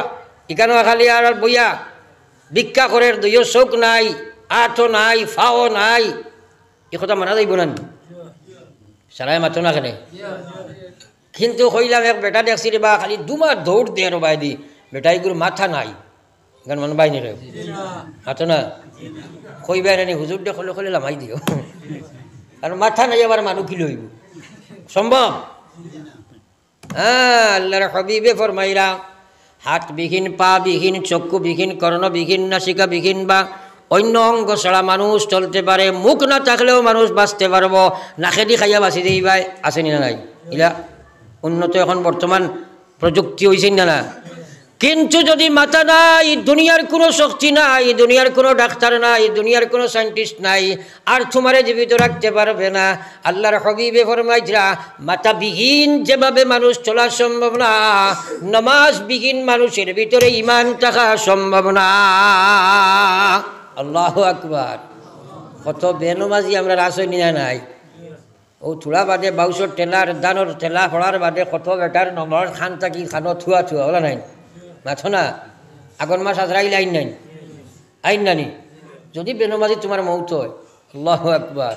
এখানেও খালি আর বইয়া ভিক্ষা করে দুইও চোখ নাই আঠও নাই ফাও নাই এ কথা মানা যাইব না সারাই মাথো না কেনে কিন্তু কইলাম এক বেটা দেখছি রে বা খালি দুমার দৌড় দিয়ে রবাই দি বেটা এগুলো মাথা নাই গান মান বাইনি রে মাথো না কইবাই নানি হুজুর দে খলে খলে লামাই দিও আর মাথা নাই আবার মানুষ কি লইব সম্ভব আল্লাহর হাবিবে ফরমাইলা হাত বিহীন পা বিহীন চক্ষু বিহীন কর্ণ বিহীন নাসিকা বিহীন বা অন্য অঙ্গ ছাড়া মানুষ চলতে পারে মুখ না থাকলেও মানুষ বাঁচতে পারব নাকেদি খাইয়া বাঁচি দিই ভাই আসেনি না নাই ইলা উন্নত এখন বর্তমান প্রযুক্তি হয়েছে না না কিন্তু যদি মাথা নাই দুনিয়ার কোনো শক্তি নাই দুনিয়ার কোনো ডাক্তার নাই দুনিয়ার কোনো সায়েন্টিস্ট নাই আর তোমারে জীবিত রাখতে পারবে না আল্লাহর হাবিবে ফরমাইছিলা মাথা বিহীন যেভাবে মানুষ চলা সম্ভব না নামাজ বিহীন মানুষের ভিতরে ঈমান থাকা সম্ভব না আল্লাহু আকবার কত বেনমাজি আমরা রাসই নিয়া নাই ও থোড়া বাদে বাউসর টেলার দানোর টেলা হড়ার বাদে কত বেটার নম্বর খান থাকি খানো থুয়া থুয়া ওলা নাই মাথো না আগন মাস আজরাইল আইন নাই আইন নানি যদি বেনমাজি তোমার মৌত হয় আল্লাহু আকবার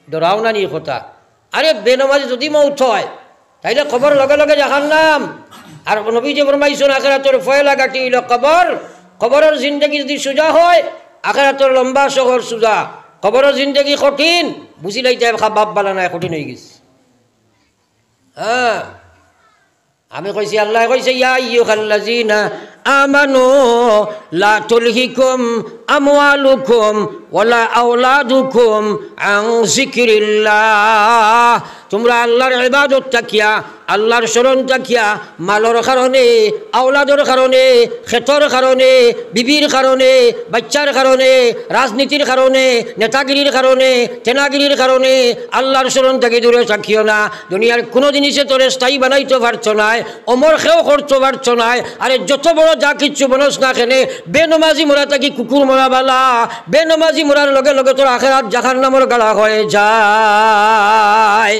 ডরাও না নি কথা আরে বেনমাজি যদি মৌত হয় তাইলে খবর লগে লগে দেখার নাম আর নবী যে ফরমাইছেন আখিরাতের ফয়লা গাটি হইল কবর কবরের জিন্দগি যদি সোজা হয় আখিরাতের লম্বা শহর সোজা কবরের জিন্দগি কঠিন বুঝি লাইতে বাপ বালা নাই কঠিন হয়ে গেছে হ্যাঁ আমি কইছি আল্লাহ কইছে ইয়া আইয়ুহাল্লাযীনা আমানু লা তুলহিকুম আমওয়ালুকুম ওয়ালা আওলাদুকুম আন যিকরিল্লাহ তোমরা আল্লাহর ইবাদত তাকিয়া আল্লাহর শরণ তাকিয়া মালর কারণে আওলাদর কারণে ক্ষেতর কারণে বিবির কারণে বাচ্চার কারণে রাজনীতির কারণে নেতাগিরির কারণে তেনাগিরির কারণে আল্লাহর শরণ থেকে দূরে থাকিও না দুনিয়ার কোনো জিনিসে তোরে স্থায়ী বানাইতে পারছো না অমর খেও করতে পারছো না আরে যত বড় যা কিচ্ছু বনস না কেনে বেনমাজি মোরা থাকি কুকুর মোরা বালা বেনমাজি মোরার লগে লগে তোর আখিরাত জাহান্নামের গাড়া হয়ে যায়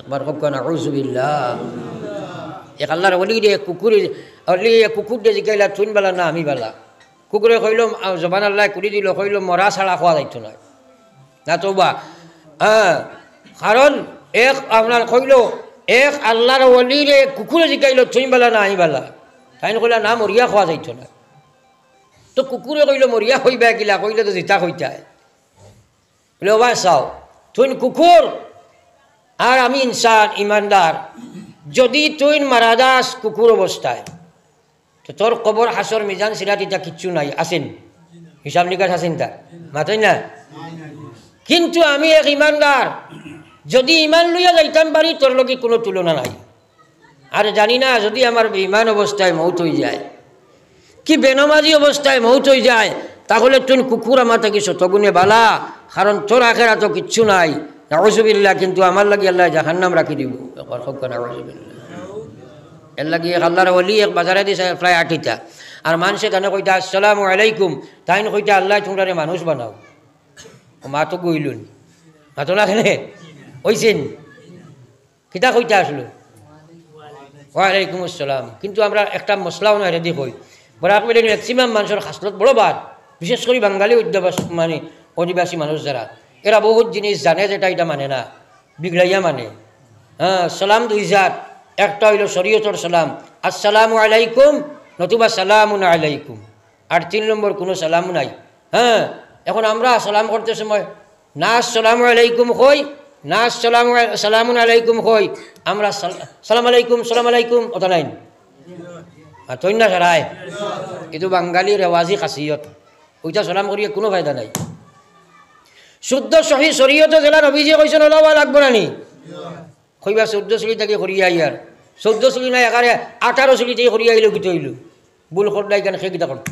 একবার হোক না আউযুবিল্লাহ এক আল্লাহর অলি রে কুকুরে অলি কুকুর দিয়ে জিকাইলা থুন বেলা না আমি বেলা কুকুরে কইল জবান আল্লাহ কুড়ি দিল কইল মরা ছাড়া খাওয়া যাইতো না না তো বা হ্যাঁ কারণ এক আপনার কইল এক আল্লাহর অলি রে কুকুরে জিকাইল থুন বেলা না আমি বেলা তাই কইলা না মরিয়া খাওয়া যাইতো না তো কুকুরে কইল মরিয়া হইবা গিলা কইলে তো জিতা হইতায় বলে ওবা চাও তুই কুকুর আর আমি ইনসান ইমানদার যদি তুই মারা যাস কুকুর অবস্থায় তো তোর কবর হাসর মিজান সিরাত এটা কিচ্ছু নাই আসেন হিসাব নিকাশ আসেন তার মাথায় না কিন্তু আমি এক ইমানদার যদি ইমান লইয়া যাইতাম পারি তোর লগে কোনো তুলনা নাই আর জানি না যদি আমার ইমান অবস্থায় মৌত হয়ে যায় কি বেনমাজি অবস্থায় মৌত হয়ে যায় তাহলে তুই কুকুর আমার থেকে শতগুণে বালা কারণ তোর আখেরা তো কিচ্ছু নাই নাউজুবিল্লাহ কিন্তু আমার লাগি আল্লাহ জাহান্নাম রাখি দিব এর লাগি এক আল্লাহর ওলি এক বাজারে দিছে প্রায় 8টা আর মানুষে তানে কইতা আসসালামু আলাইকুম তাইন কইতা আল্লাহ তোমরা মানুষ বানাও মা তো কইলুন মা তো না খেলে ওইছেন কিতা কইতা আসলো ওয়ালাইকুম আসসালাম কিন্তু আমরা একটা মশলাও না রেডি কই বরাক মিলে ম্যাক্সিমাম মানুষের খাসলত বড় বাদ বিশেষ করে বাঙালি মানে অধিবাসী মানুষ যারা এরা বহুত জিনিস জানে যেটা এটা মানে না বিগড়াইয়া মানে হ্যাঁ সালাম 2 জাত একটা হইল শরীয়তর সালাম আসসালামু আলাইকুম নতুবা সালামুন আলাইকুম আর 3 নম্বর কোনো সালাম নাই হ্যাঁ এখন আমরা সালাম করতে সময় না আসসালামু আলাইকুম কই না সালামুন আলাইকুম কই আমরা সালাম আলাইকুম ওটা নাই তৈন না সারায় কিন্তু বাঙালি রেওয়াজি খাসিয়ত ওইটা সালাম করিয়ে কোনো ফায়দা নাই শুদ্ধ সহি শরীয়তে জেলা নবীজি কইছেন ওলাওয়া লাগবো না নি কইবা 14 চুলি থেকে করিয়া আইয়ার 14 চুলি নাই একারে 18 চুলি থেকে করিয়া আইলো কি হইল ভুল করলাই কেন সেই কিতা করত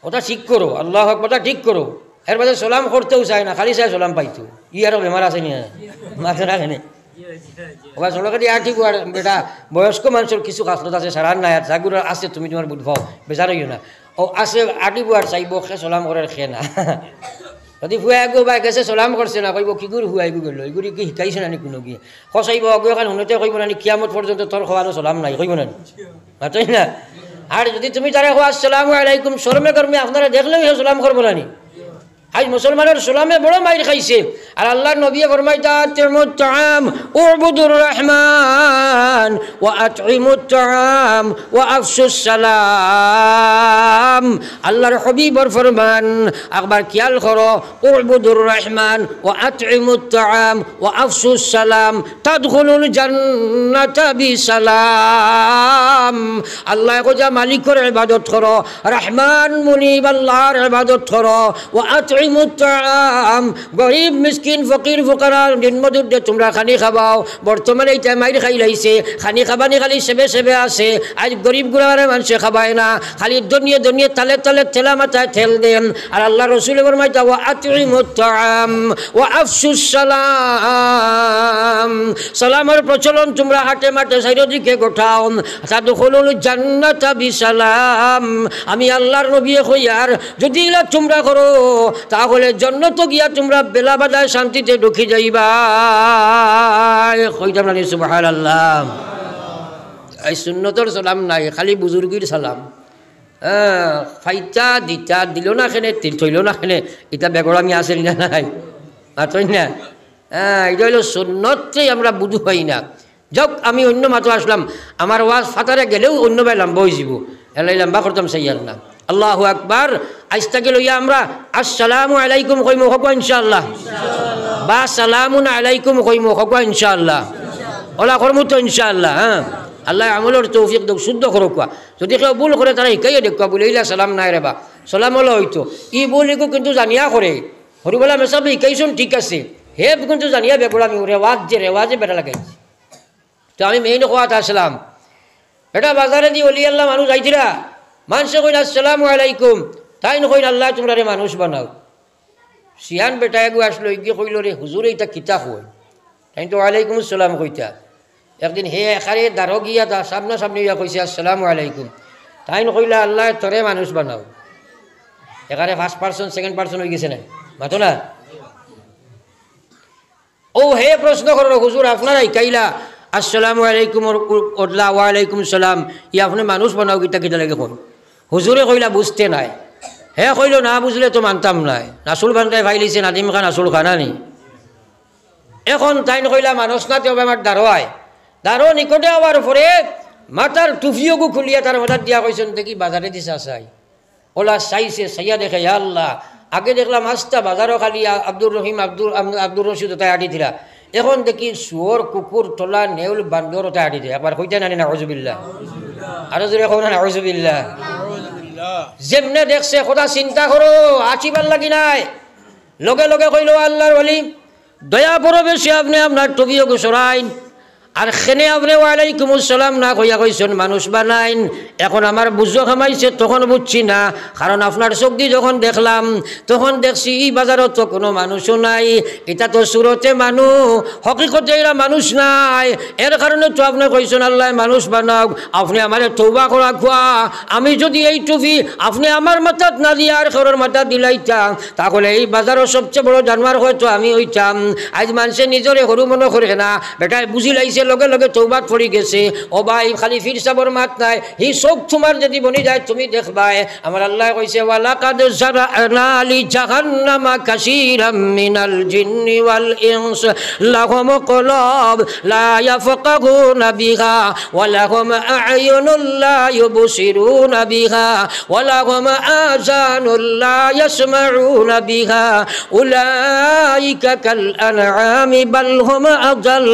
ওটা ঠিক করো আল্লাহ আকবার ঠিক করো এর বাদে সালাম করতেও চায় না খালি চায় সালাম পাইতো ই আরো বেমার আছে নি মাথা রাখেনি ওবা চলকে দিয়া ঠিক বেটা বয়স্ক মানুষের কিছু খাসলত আছে সারার নাই আর জাগুর আছে তুমি তোমার বুঝবাও বেজার হইও না ও আছে আটিব আর চাইব খে সালাম করার খে না যদি ফুয়াই গো বা গেছে সালাম করছে না কইব কি গুড় ফুয়াই গেল এগুলি কি শিকাইছে না কোনো কি সচাইব অগু এখন শুনতে কইব না কিয়ামত পর্যন্ত তোর খাওয়ানো সালাম নাই কইব না মাতই না আর যদি তুমি তারা খোয়া আসসালামু আলাইকুম শরমে কর্মে আপনারা দেখলেও সালাম করবো না নি আজ মুসলমানের সালামে বড় মাইর খাইছে আর আল্লাহর নবী ফরমাইতা আতিমুত তাআম উবুদুর রহমান ওয়া আতইমুত তাআম ওয়া আফশুস সালাম আল্লাহর হাবিবর ফরমান একবার খেয়াল করো উবুদুর রহমান ওয়া আতইমুত তাআম ওয়া আফশুস সালাম তাদখুলুল জান্নাতা বিসালাম আল্লাহ কইয়া মালিকের ইবাদত করো রহমান মুনিব আল্লাহর ইবাদত করো ওয়া গরিব মিসকিন ফকির ফুকারা দিন মজুর দিয়ে তোমরা খানি খাবাও বর্তমানে এইটা মাইর খাই লাইছে খানি খাবানি খালি সেবে সেবে আছে আজ গরিব গুড়ারে মানুষে খাবায় না খালি দনিয়ে দনিয়ে তালে তালে ঠেলা মাথায় ঠেল দেন আর আল্লাহ রসুল ফরমাইতা ওয়া আতিমুত তাআম ওয়া আফশুস সালাম সালামের প্রচলন তোমরা হাটে মাঠে চারিদিকে গোটাও তাদখুলুল জান্নাতা বিসালাম আমি আল্লাহর নবী কইয়ার যদি এগুলা তোমরা করো তাহলে জন্নত গিয়া তোমরা বেলা বাদায় শান্তিতে ঢুকি যাইবা কইতাম না সুবহানাল্লাহ এই সুন্নতর সালাম নাই খালি বুজুর্গির সালাম হ্যাঁ ফাইতা দিতা দিল না খেনে থইল না খেনে এটা বেগড়ামি আছে না নাই মাতই না হ্যাঁ এটা হইল সুন্নতই আমরা বুঝু পাই না যাক আমি অন্য মাত্র আসলাম আমার ওয়াজ ফাতারে গেলেও অন্য ভাই লম্বা হয়ে যাব এলাই লম্বা করতাম সাইয়ার না আল্লাহু আকবার আজ থেকে লইয়া আমরা আসসালামু আলাইকুম কইমু হক ইনশাআল্লাহ বা সালামুন আলাইকুম কইমু হক ইনশাআল্লাহ ওলা করমু তো ইনশাআল্লাহ হ্যাঁ আল্লাহ আমলের তৌফিক দাও শুদ্ধ করুক যদি কেউ ভুল করে তারা শিকাইয়া দেখবা বলে ইলা সালাম নাই রে বা সালাম হলো হইতো ই বলিকো কিন্তু জানিয়া করে হরিবলা মেসাব শিকাইছুন ঠিক আছে হে কিন্তু জানিয়া বেগুড়ামি রেওয়াজে বেটা লাগাইছে তো আমি মেইন কোয়াত আসলাম এটা বাজারে দিয়ে অলি আল্লাহ মানুষ আইছিলা মানুষে কইন আসসালামু আলাইকুম তাই নকইন আল্লাহ তোমরা রে মানুষ বানাও সিয়ান বেটা এগু আসলো এগিয়ে কইল রে হুজুর এইটা কিতা কই তাই তো ওয়ালাইকুম আসসালাম কইতা একদিন হে এখারে দাঁড়ো গিয়া সামনা সামনে গিয়া কইছে আসসালামু আলাইকুম তাই নকইলা আল্লাহ তোরে মানুষ বানাও এখানে ফার্স্ট পার্সন সেকেন্ড পার্সন হয়ে গেছে না মাতো না ও হে প্রশ্ন করো হুজুর আপনারা কাইলা আসসালামু আলাইকুম ওরলা ওয়ালাইকুম সালাম ই আপনি মানুষ বানাও কিতা কিতা লাগে কোন হুজুরে কইলা বুঝতে নাই হে কইল না বুঝলে তো মানতাম নাই নাসুল বানকাই ভাইলিছে নাদিম খান আসল খানা নি এখন তাইন কইলা মানুষ না তবে আমার দাঁড়োয় দাঁড়ো নিকটে হওয়ার পরে মাথার টুফিওগু খুলিয়া তার মাথার দিয়া কইছেন দেখি বাজারে দিছা চাই ওলা চাইছে চাইয়া দেখে আল্লাহ আগে দেখলাম আস্তা বাজারও খালি আব্দুর রহিম আব্দুর রশিদ তাই আটি দিলা এখন দেখি শুয়োর কুকুর তোলা নেউল বান্দর তাই আটি দিয়ে একবার কইতে নানি না আউযুবিল্লাহ আরো জোরে কও না আউযুবিল্লাহ যেমনে দেখছে কথা চিন্তা করো আচিবার লাগি নাই লগে লগে কইল আল্লাহর ওলি দয়া করো বেশি আপনি আপনার টুপিওগু সরাইন আর খেনে আপনি ওয়ালাইকুম আসসালাম না কইয়া কইছেন মানুষ বানাইন এখন আমার বুঝো খামাইছে তখন বুঝছি না কারণ আপনার চোখ দিয়ে যখন দেখলাম তখন দেখছি এই বাজারত তো কোনো মানুষও নাই এটা তো সুরতে মানুষ হকিকতে এরা মানুষ নাই এর কারণে তো আপনি কইছেন আল্লাহ মানুষ বানাও আপনি আমার তৌবা করা খোয়া আমি যদি এই টুপি আপনি আমার মাথাত না দিয়ে আর কারোর মাথা দিলাইতাম তাহলে এই বাজারের সবচেয়ে বড় জানোয়ার হয়তো আমি হইতাম আজ মানুষে নিজরে সরু মনে করে না বেটায় বুঝি লাইছে লগে লগে তৌবাত পড়ি গেছে ও ভাই খালি ফির সাবর মাত নাই হি চোখ তোমার যদি বনি যায় তুমি দেখবাই আমার আল্লাহ কইছে ওয়ালাকাদ জারানা লি জাহান্নামা কাসীরাম মিনাল জিন্নি ওয়াল ইনস লাহুম কুলুব লা ইয়াফকাহুনা বিহা ওয়া লাহুম আ'য়ুনুন লা ইউবসিরুনা বিহা ওয়া লাহুম আযানুন লা ইয়াসমাউনা বিহা উলাইকা কাল আনআমি বাল হুম আযাল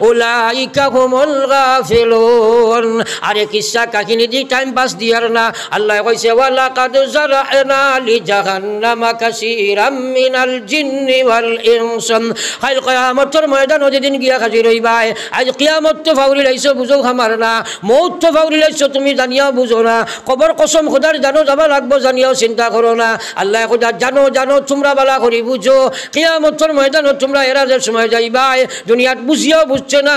উলাইকা হুমুল গাফিলুন আরে কিসসা কাহিনী দি টাইম পাস দিয়ার না আল্লাহ কইছে ওয়ালাকাদ জারানা লি জাহান্নামা কাসীরাম মিনাল জিন্নি ওয়াল ইনস কাল কিয়ামতের ময়দানে যেদিন গিয়া হাজির হইবাই আজ কিয়ামত তো ফাউরি লাইছো বুঝো খামার না মউত তো ফাউরি লাইছো তুমি জানিয়াও বুঝো না কবর কসম খোদার জানো যাবা লাগবো জানিয়াও চিন্তা করো না আল্লাহ খোদা জানো জানো তোমরা বালা করি বুঝো কিয়ামতের ময়দানে তোমরা এরাজের সময় যাইবাই দুনিয়াত বুঝিয়াও বুঝছে না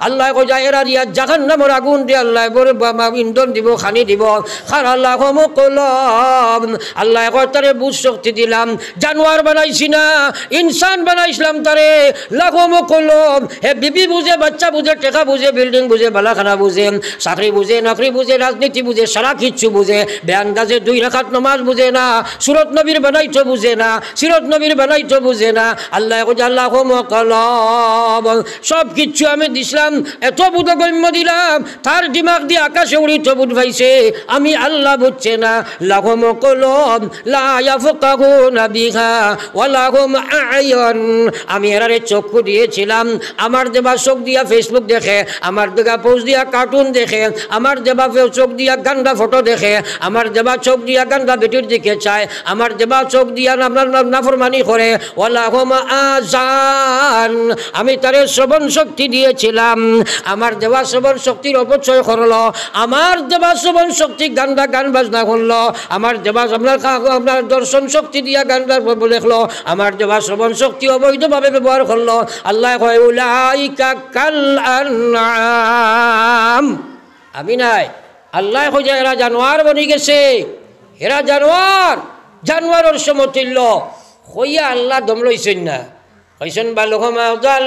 আল্লাহ কইয়া এরা দিয়া জাহান্নামের আগুন দিয়ে আল্লাহ বড় ইন্ধন দিব খানি দিব খার আল্লাহ কলব আল্লাহ কয় তারে বুঝ শক্তি দিলাম জানোয়ার বানাইছি না ইনসান বানাইছিলাম তারে লাখম কলব হে বিবি বুঝে বাচ্চা বুঝে টেকা বুঝে বিল্ডিং বুঝে বালাখানা বুঝে চাকরি বুঝে নকরি বুঝে রাজনীতি বুঝে সারা কিচ্ছু বুঝে বেআন্দাজে 2 রাকাত নামাজ বুঝে না সুরত নবীর বানাইতো বুঝে না সিরত নবীর বানাইতো বুঝে না আল্লাহ কয় লাখম কলব সব কিচ্ছু আমি দিছিলাম এত বুধগম্য দিলাম তার দিমাগ দিয়ে আকাশে উড়িত বুধ ভাইছে আমি আল্লাহ বুঝছে না লাহুম কুলুব লা ইয়াফকাহুনা বিহা ওয়া লাহুম আ'য়ুন আমি এরারে চক্ষু দিয়েছিলাম আমার দেবা চোখ দিয়া ফেসবুক দেখে আমার দেবা পোস্ট দিয়া কার্টুন দেখে আমার দেবা চোখ দিয়া গান্দা ফটো দেখে আমার দেবা চোখ দিয়া গান্দা ভিডিওর দিকে চায় আমার দেবা চোখ দিয়া নাফরমানি করে ওয়া লাহুম আযান আমি তারে শ্রবণ শক্তি দিয়েছিলাম আমার দেওয়া শ্রবণ শক্তির অপচয় করলো আমার দেওয়া শ্রবণ শক্তি গানটা গান বাজনা করলো আমার দেওয়া আপনার দর্শন শক্তি দিয়া গানটা লেখলো আমার দেওয়া শ্রবণ শক্তি অবৈধভাবে ব্যবহার করলো আল্লাহ কয় উলাইকা কাল আনআম আমি নাই আল্লাহ কয় এরা জানোয়ার বনি গেছে এরা জানোয়ার জানোয়ারের সমতুল্য হইয়া আল্লাহ দম লইছেন না কইছেন বালুহম আযাল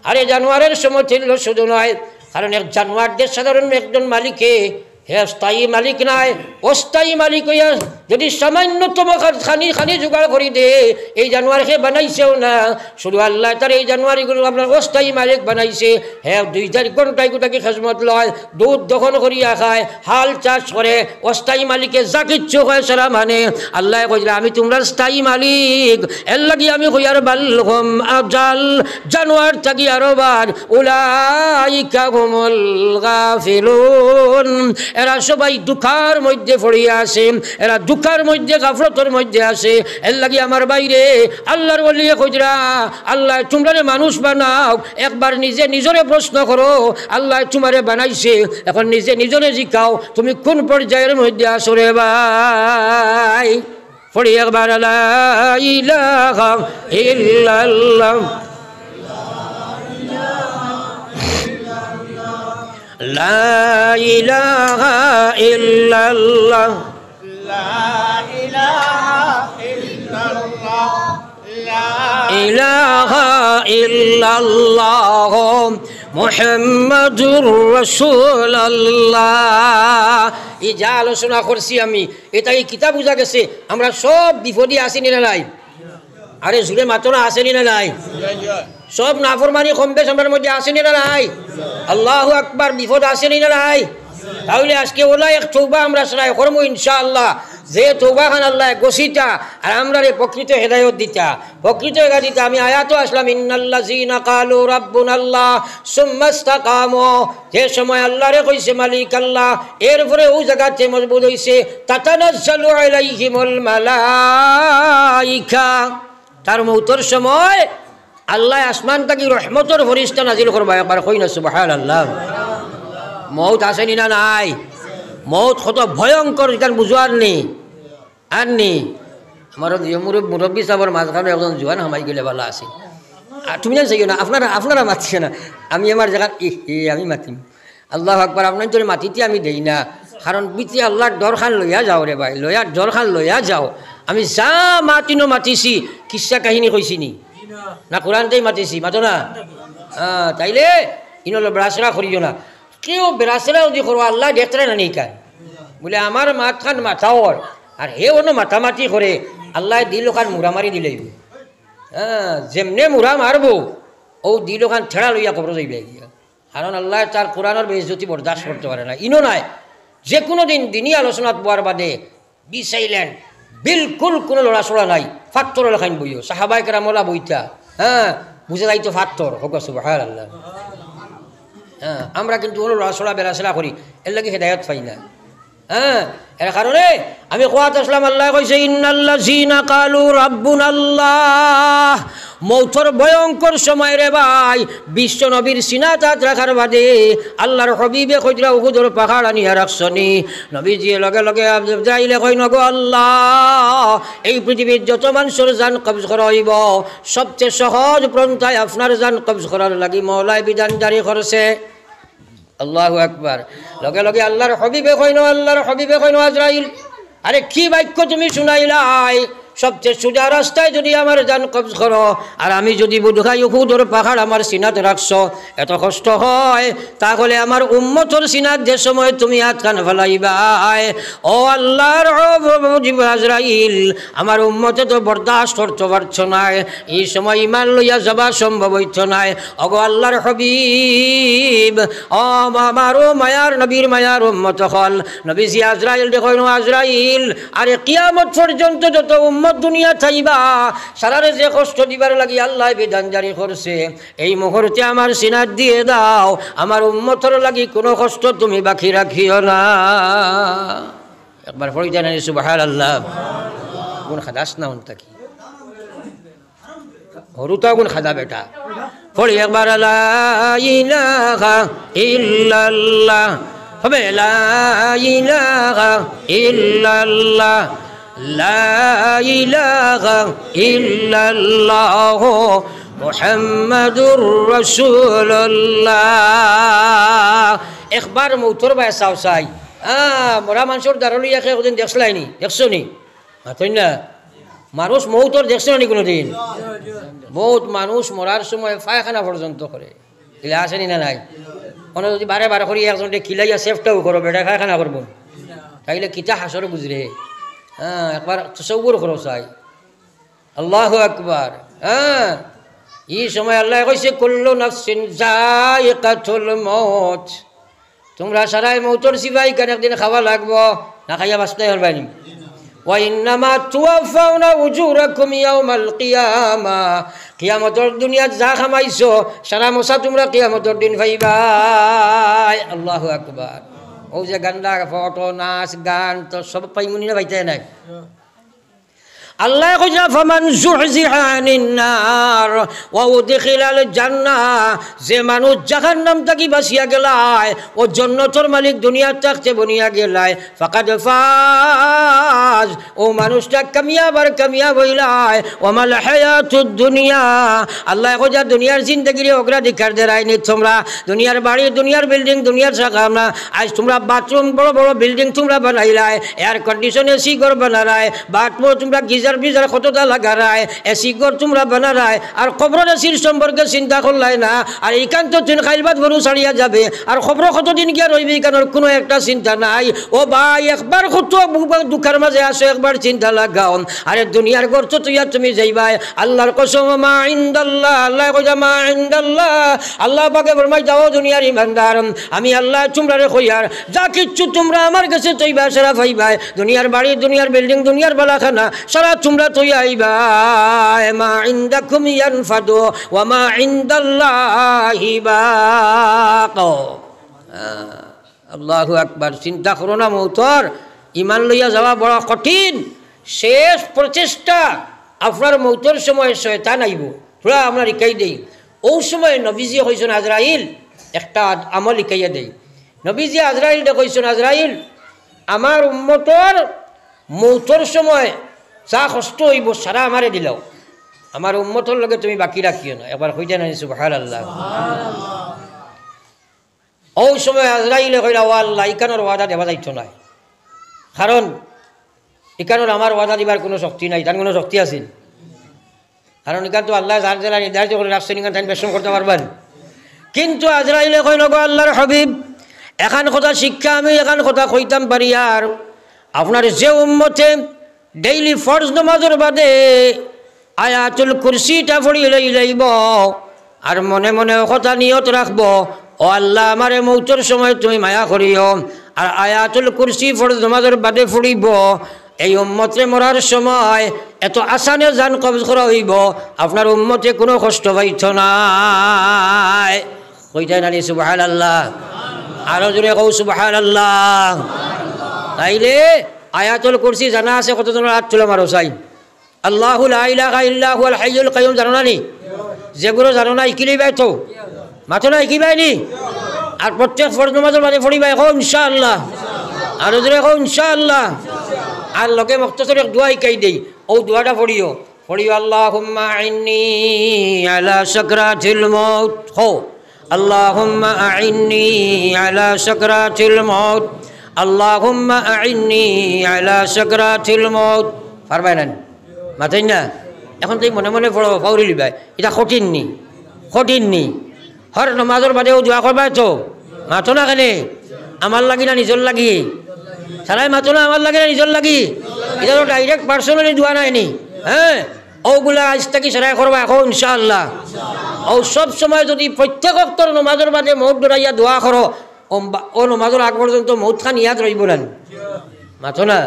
আরে জানোয়ারের সমতুল্য শুধু নয় কারণ এক জানোয়ারদের সাধারণ একজন মালিকে হে স্থায়ী মালিক নাই অস্থায়ী মালিক হইয়া যদি সামান্যতম খানি জোগাড় করে দে এই জানোয়ারকে বানাইছেও না শুধু আল্লাহ তার এই জানোয়ারগুলো আপনার অস্থায়ী মালিক বানাইছে হ্যাঁ 2-4 ঘন্টায় গোটাকে খেজমত লয় দুধ দহন করিয়া খায় হাল চাষ করে অস্থায়ী মালিকে যা কিচ্ছু হয় সারা মানে আল্লাহ কইলা আমি তোমরা স্থায়ী মালিক এর লাগি আমি কইয়ার বালহুম আযাল জানোয়ার থাকি আরো বার উলাইকা হুমুল গাফিলুন এরা সবাই দুঃখার মধ্যে পড়িয়া আছে এরা দুঃখার মধ্যে গাফলতের মধ্যে আছে এর লাগি আমার বাইরে আল্লাহর ওলি কইরা আল্লাহ তোমরা মানুষ বানাও একবার নিজে নিজরে প্রশ্ন করো আল্লাহ তোমারে বানাইছে এখন নিজে নিজরে জিকাও তুমি কোন পর্যায়ের মধ্যে আছো রে ভাই পড়ি একবার লা ইলাহা ইল্লাল্লাহ لا إله إلا الله لا إله إلا الله لا إله إلا الله মুহাম্মাদুর রাসূলুল্লাহ। এই যা আলোচনা করছি আমি, এটা এই কিতাব বুঝা গেছে আমরা সব বিপদে আসিনি না নাই? আরে জুড়ে মাত্রা আসেনি না নাই? সব নাফরমানি কম বেশ আমার মধ্যে আসেনি না নাই? আল্লাহু আকবার, বিপদ আসেনি না নাই? তাহলে আজকে ওলা এক তৌবা আমরা সারাই করবো ইনশাআল্লাহ। যে তৌবা খান আল্লাহ গসিতা আর আমরা প্রকৃত হেদায়ত দিতা, প্রকৃত হেদায়ত দিতা। আমি আয়াত আসলাম, ইন্নাল্লাযীনা ক্বালু রাব্বুনাল্লাহ সুম্মা ইসতাকামু, যে সময় আল্লাহরে কইছে মালিক আল্লাহ, এরপরে ওই জায়গাতে মজবুত হইছে তাতানাজ্জালু আলাইহিমুল মালাইকা। তার মৌতের সময় আল্লাহ আসমান থেকে রহমতের ফেরেশতা নাজিল করবা। একবার কই না সুবহানাল্লাহ। মৌত আসেনি না নাই? মৌত কত ভয়ঙ্কর, এটা বুঝোয়ার নেই আর নেই। আমার মুরব্বী সাহেবের মাঝখানে একজন জোয়ান হামাই গেলে ভালো আছে। আর তুমি জানছো না, আপনারা মাতিছে না, আমি আমার জায়গা আমি মাতিম। আল্লাহ আকবার, আপনার জন্য মাতিতে আমি দেই না, কারণ বিতি আল্লাহর ডর খান লইয়া যাও রে ভাই, লইয়ার ডর খান লইয়া যাও। আমি যা মাতিনো মাতিছি, কিসা কাহিনী কইছি নি না কোরআনতেই মাতিছি, মাতো না? তাইলে ইনলো বেড়াচড়া করিও না। কেউ বেড়াচড়া যদি করো আল্লাহ দেখতে না নেই কান বলে আমার মাত খান মাথাওর, আর হে অন্য মাতামাতি করে আল্লাহ দিল খান মুড়া মারি দিলেই। যেমনে মুড়া মারবো ও দিল খান ঠেড়া লইয়া কবর যাইবে গিয়া, কারণ আল্লাহ তার কোরআনের বেইজ্জতি বরদাস্ত করতে পারে না। ইনো নাই যে কোনো দিন দিনই আলোচনাত পোয়ার বাদে বি সাইলেন্ট, বিলকুল কোনো লড়াচড়া নাই। ফাত্তর লেখাইন বইও সাহাবাই কেরামলা বইতা, বুঝে যাইতো ফাত্তর হোক সুবহানাল্লাহ। আমরা কিন্তু কোনো লড়াচড়া বেড়াচড়া করি, এর লাগে হেদায়ত পাই না। এর কারণে আমি কোয়াত আসলাম, আল্লাহ কইছে ইন্নাল্লাযীনা ক্বালু রাব্বুনাল্লাহ। মৌতর ভয়ঙ্কর সময় রে ভাই, বিশ্ব নবীর সিনাত হাত রাখার বাদে আল্লাহর হবিবে কইরা উহুদের পাহাড় আনিয়া রাখছনি। নবীজি লগে লগে যাইলে কই নগো আল্লাহ, এই পৃথিবীর যত মানুষের জান কবজ করা হইব, সবচেয়ে সহজ পন্থায় আপনার জান কবজ করার লাগি মওলাই বিধান জারি করছে। আল্লাহু আকবার। লগে লগে আল্লাহর হবিবে কইনো, আল্লাহর হবিবে কইনো আজরাইল, আরে কি বাক্য তুমি শুনাইলাই? সবচেয়ে সোজা রাস্তায় যদি আমার জান কবজ করো, আর আমি যদি বুধখাই উহুদের পাহাড় আমার সিনাতে রাখছো, এত কষ্ট হয়, তাহলে আমার উম্মতর সিনাত যে সময় তুমি হাত খান ফেলাইবাই, ও আল্লাহর আজরাইল, আমার উম্মতে তো বরদাস্ত করতে পারছ না, এই সময় ইমান লইয়া যাবা সম্ভব হইত নাই। অগো আল্লাহর হবিব, ও আমারও মায়ার নবীর মায়ার উম্মত হল, নবীজি আজরাইল দেখো আজরাইল, আরে কিয়ামত পর্যন্ত যত দুনিয়া থাইবা সারারে যে কষ্ট দিবার লাগি আল্লাহ বিধান জারি করছে, এই মুহূর্তে আমার সিনাত দিয়ে দাও, আমার উম্মতর লাগি কোনো কষ্ট তুমি বাকি রাখিও না। একবার পড়ি জানেন সুবহানাল্লাহ। গুণ খাদাস না হন তাকি হরুতা গুণ খাদা বেটা পড়ি একবার লা ইলাহা ইল্লাল্লাহ, হবে লা ইলাহা ইল্লাল্লাহ, লা ইলাহা ইল্লাল্লাহ মুহাম্মাদুর রাসূলুল্লাহ। একবার মৌতর বাই চাও চাই মরা মানুষের দারলিয়া খেয়ে কোনদিন দেখছলাইনি? দেখছো নি? মাতই না মানুষ মৌতর দেখছো নি কোনোদিন? বহুত মানুষ মরার সময় পায়খানা পর্যন্ত করে, এগুলা আসেনি না নাই? কোনো যদি বারে বারে করি একজনকে খিলাইয়া সেফটাও করো, বেটা পায়খানা করবো, তাইলে কিতা হাসর বুঝরে। একবার তসব্বুর করো চাই। আল্লাহু আকবার। এই সময় আল্লাহ কইছে কুল্লু নাফসিন যায়িকাতুল মউত, তোমরা সারাই মৌতর সিবাই কেন একদিন খাওয়া লাগবো, না খাইয়া বাঁচতে পারবানি। ওয়া ইন্নামা তুওয়াফাউনা উজুরাকুম ইয়াউমাল কিয়ামা, কিয়ামতের দুনিয়াত যা খামাইছো সারা মশা তোমরা কিয়ামতের দিন পাইবাই। আল্লাহু আকবার। ও যে গান্ডা ফটো নাচ গান তো সব পাইমুনি না পাইতে নাই? আল্লাহ কইছে ফামান যুহজিহা আনিন নার ওয়া উদখিলাল জান্নাহ, যে মানুষ জাহান্নাম থেকে বাঁচিয়া গেলায় ও জান্নাতের মালিক দুনিয়া থাকতে বনিয়া গেলায়, ফাকাদ ফাজ, নামাজ ও মানুষটা কামিয়াব আর কামিয়াব হইলায় ওমাল হায়াতুদ দুনিয়া আল্লাহ কইয়া দুনিয়ার জিন্দেগির অগ্রাধিকার দেরাইনি তোমরা দুনিয়ার বাড়ি দুনিয়ার বিল্ডিং দুনিয়ার সাকামনা আজ তোমরা বাথরুম বড় বড় বিল্ডিং তোমরা বানাইলাই এয়ার কন্ডিশন এসি ঘর বানারায় বাথরুম তোমরা গিজার বিজার কতটা লাগারায় এসি ঘর তোমরা বানারায় আর খবর এসির সম্পর্কে চিন্তা করলাই না আর এইখান তো তুই খাইলবাদ গরু ছাড়িয়া যাবে আর খবর কতদিন গিয়া রইবে এখানের কোনো একটা চিন্তা নাই ও ভাই একবার কত দুঃখের মাঝে আসো একবার চিন্তা লাগাও আরে দুনিয়ার ঘর তো তুই তুমি যাইবাই আল্লাহর কসম মা ইনদাল্লাহ আল্লাহ কইয়া মা ইনদাল্লাহ আল্লাহ পাকে ফরমাই দাও দুনিয়ার ইমানদার আমি আল্লাহ তোমরা রে কইয়ার যা কিচ্ছু তোমরা আমার কাছে তৈবা সারা পাইবাই দুনিয়ার বাড়ি দুনিয়ার বিল্ডিং দুনিয়ার বালাখানা সারা তোমরা তৈ আইবা মা ইনদাকুম ইয়ানফাদু ওয়া মা ইনদাল্লাহি বাক আল্লাহু আকবার চিন্তা করো না মৌতর ইমান লইয়া যাওয়া বড় কঠিন শেষ প্রচেষ্টা আপনার মৌতর সময় শয়তান আইব থোড়া আমরা শিকাই দেই ও সময় নবীজি কইছেন আজরাইল একটা আমল শিকাইয়া দেই নবীজি আজরাইল কইছেন আজরাইল আমার উম্মতর মৌতর সময় যা কষ্ট হইব সারা আমারে দিলাও আমার উম্মতর লগে তুমি বাকি রাখিও না একবার কইতে না সুবহানাল্লাহ ও সময় আজরাইলে কইলা ও আল্লাহ ইকানোর ওয়াদা দেওয়া যাইতো না কারণ ইকানোর আমার ওয়াদা দিবার কোনো শক্তি নাই তার কোনো শক্তি আছে কারণ ইকান তো আল্লাহ যার জেলা নির্ধারিত করে রাষ্ট্র ইকান তাই বেশন করতে পারবেন কিন্তু আজরাইলে কইল গো আল্লাহর হাবিব এখান কথা শিক্ষা আমি এখান কথা কইতাম পারি আর আপনার যে উম্মতে ডেইলি ফরজ নামাজের বাদে আয়াতুল কুরসিটা পড়ি লইব আর মনে মনে কথা নিয়ত রাখবো ও আল্লাহ আমারে মৌতর সময় তুমি মায়া করিও আর আয়াতুল কুরসি ফরজ নামাজের বাদে পড়িব এই উম্মতে মরার সময় এত আসানে জান কবজ করা হইব আপনার উম্মতে কোনো কষ্ট পাইত নাই কইতাই নানি সুবহানাল্লাহ আরো জোরে কও সুবহানাল্লাহ তাইলে আয়াতুল কুরসি জানা আছে কতজনের হাত তুলে মারো চাই আল্লাহু লা ইলাহা ইল্লা হুয়াল হাইয়ুল কাইয়ুম জানো না নি যেগুলো জানো না ইকিলি বাইতো মাথো না ইকি বাইনি আর প্রত্যেক ফরজ নামাজের বাদে পড়িবা এখন ইনশাআল্লাহ আরো জোরে কও ইনশাআল্লাহ আর লগে মুক্তসর এক দোয়া শিকাই দেই ও দোয়াটা পড়িও আল্লাহুম্মা আইন্নি আলা সাকরাতিল মাউত হো আল্লাহুম্মা আইন্নি আলা সাকরাতিল মাউত আল্লাহুম্মা আইন্নি আলা সাকরাতিল মাউত পারবাই না মাথাই না এখন তুই মনে মনে পড়ো পাউরি লিবাই এটা কঠিন নি হর নমাজের বাদেও দোয়া করবা তো মাথো না কেনে আমার লাগি না নিজর লাগি সারাই মাথো না আমার লাগে না নিজর লাগি এটা তো ডাইরেক্ট পার্সোনালি দোয়া নাইনি হ্যাঁ ওগুলা আজ থেকে সারাই করবা এখন ইনশাআল্লাহ ও সব সময় যদি প্রত্যেক অক্তর নমাজের বাদে মৌত ডরাইয়া দোয়া করো ও নমাজের আগ পর্যন্ত মৌত খান ইয়াদ রইব না মাথো না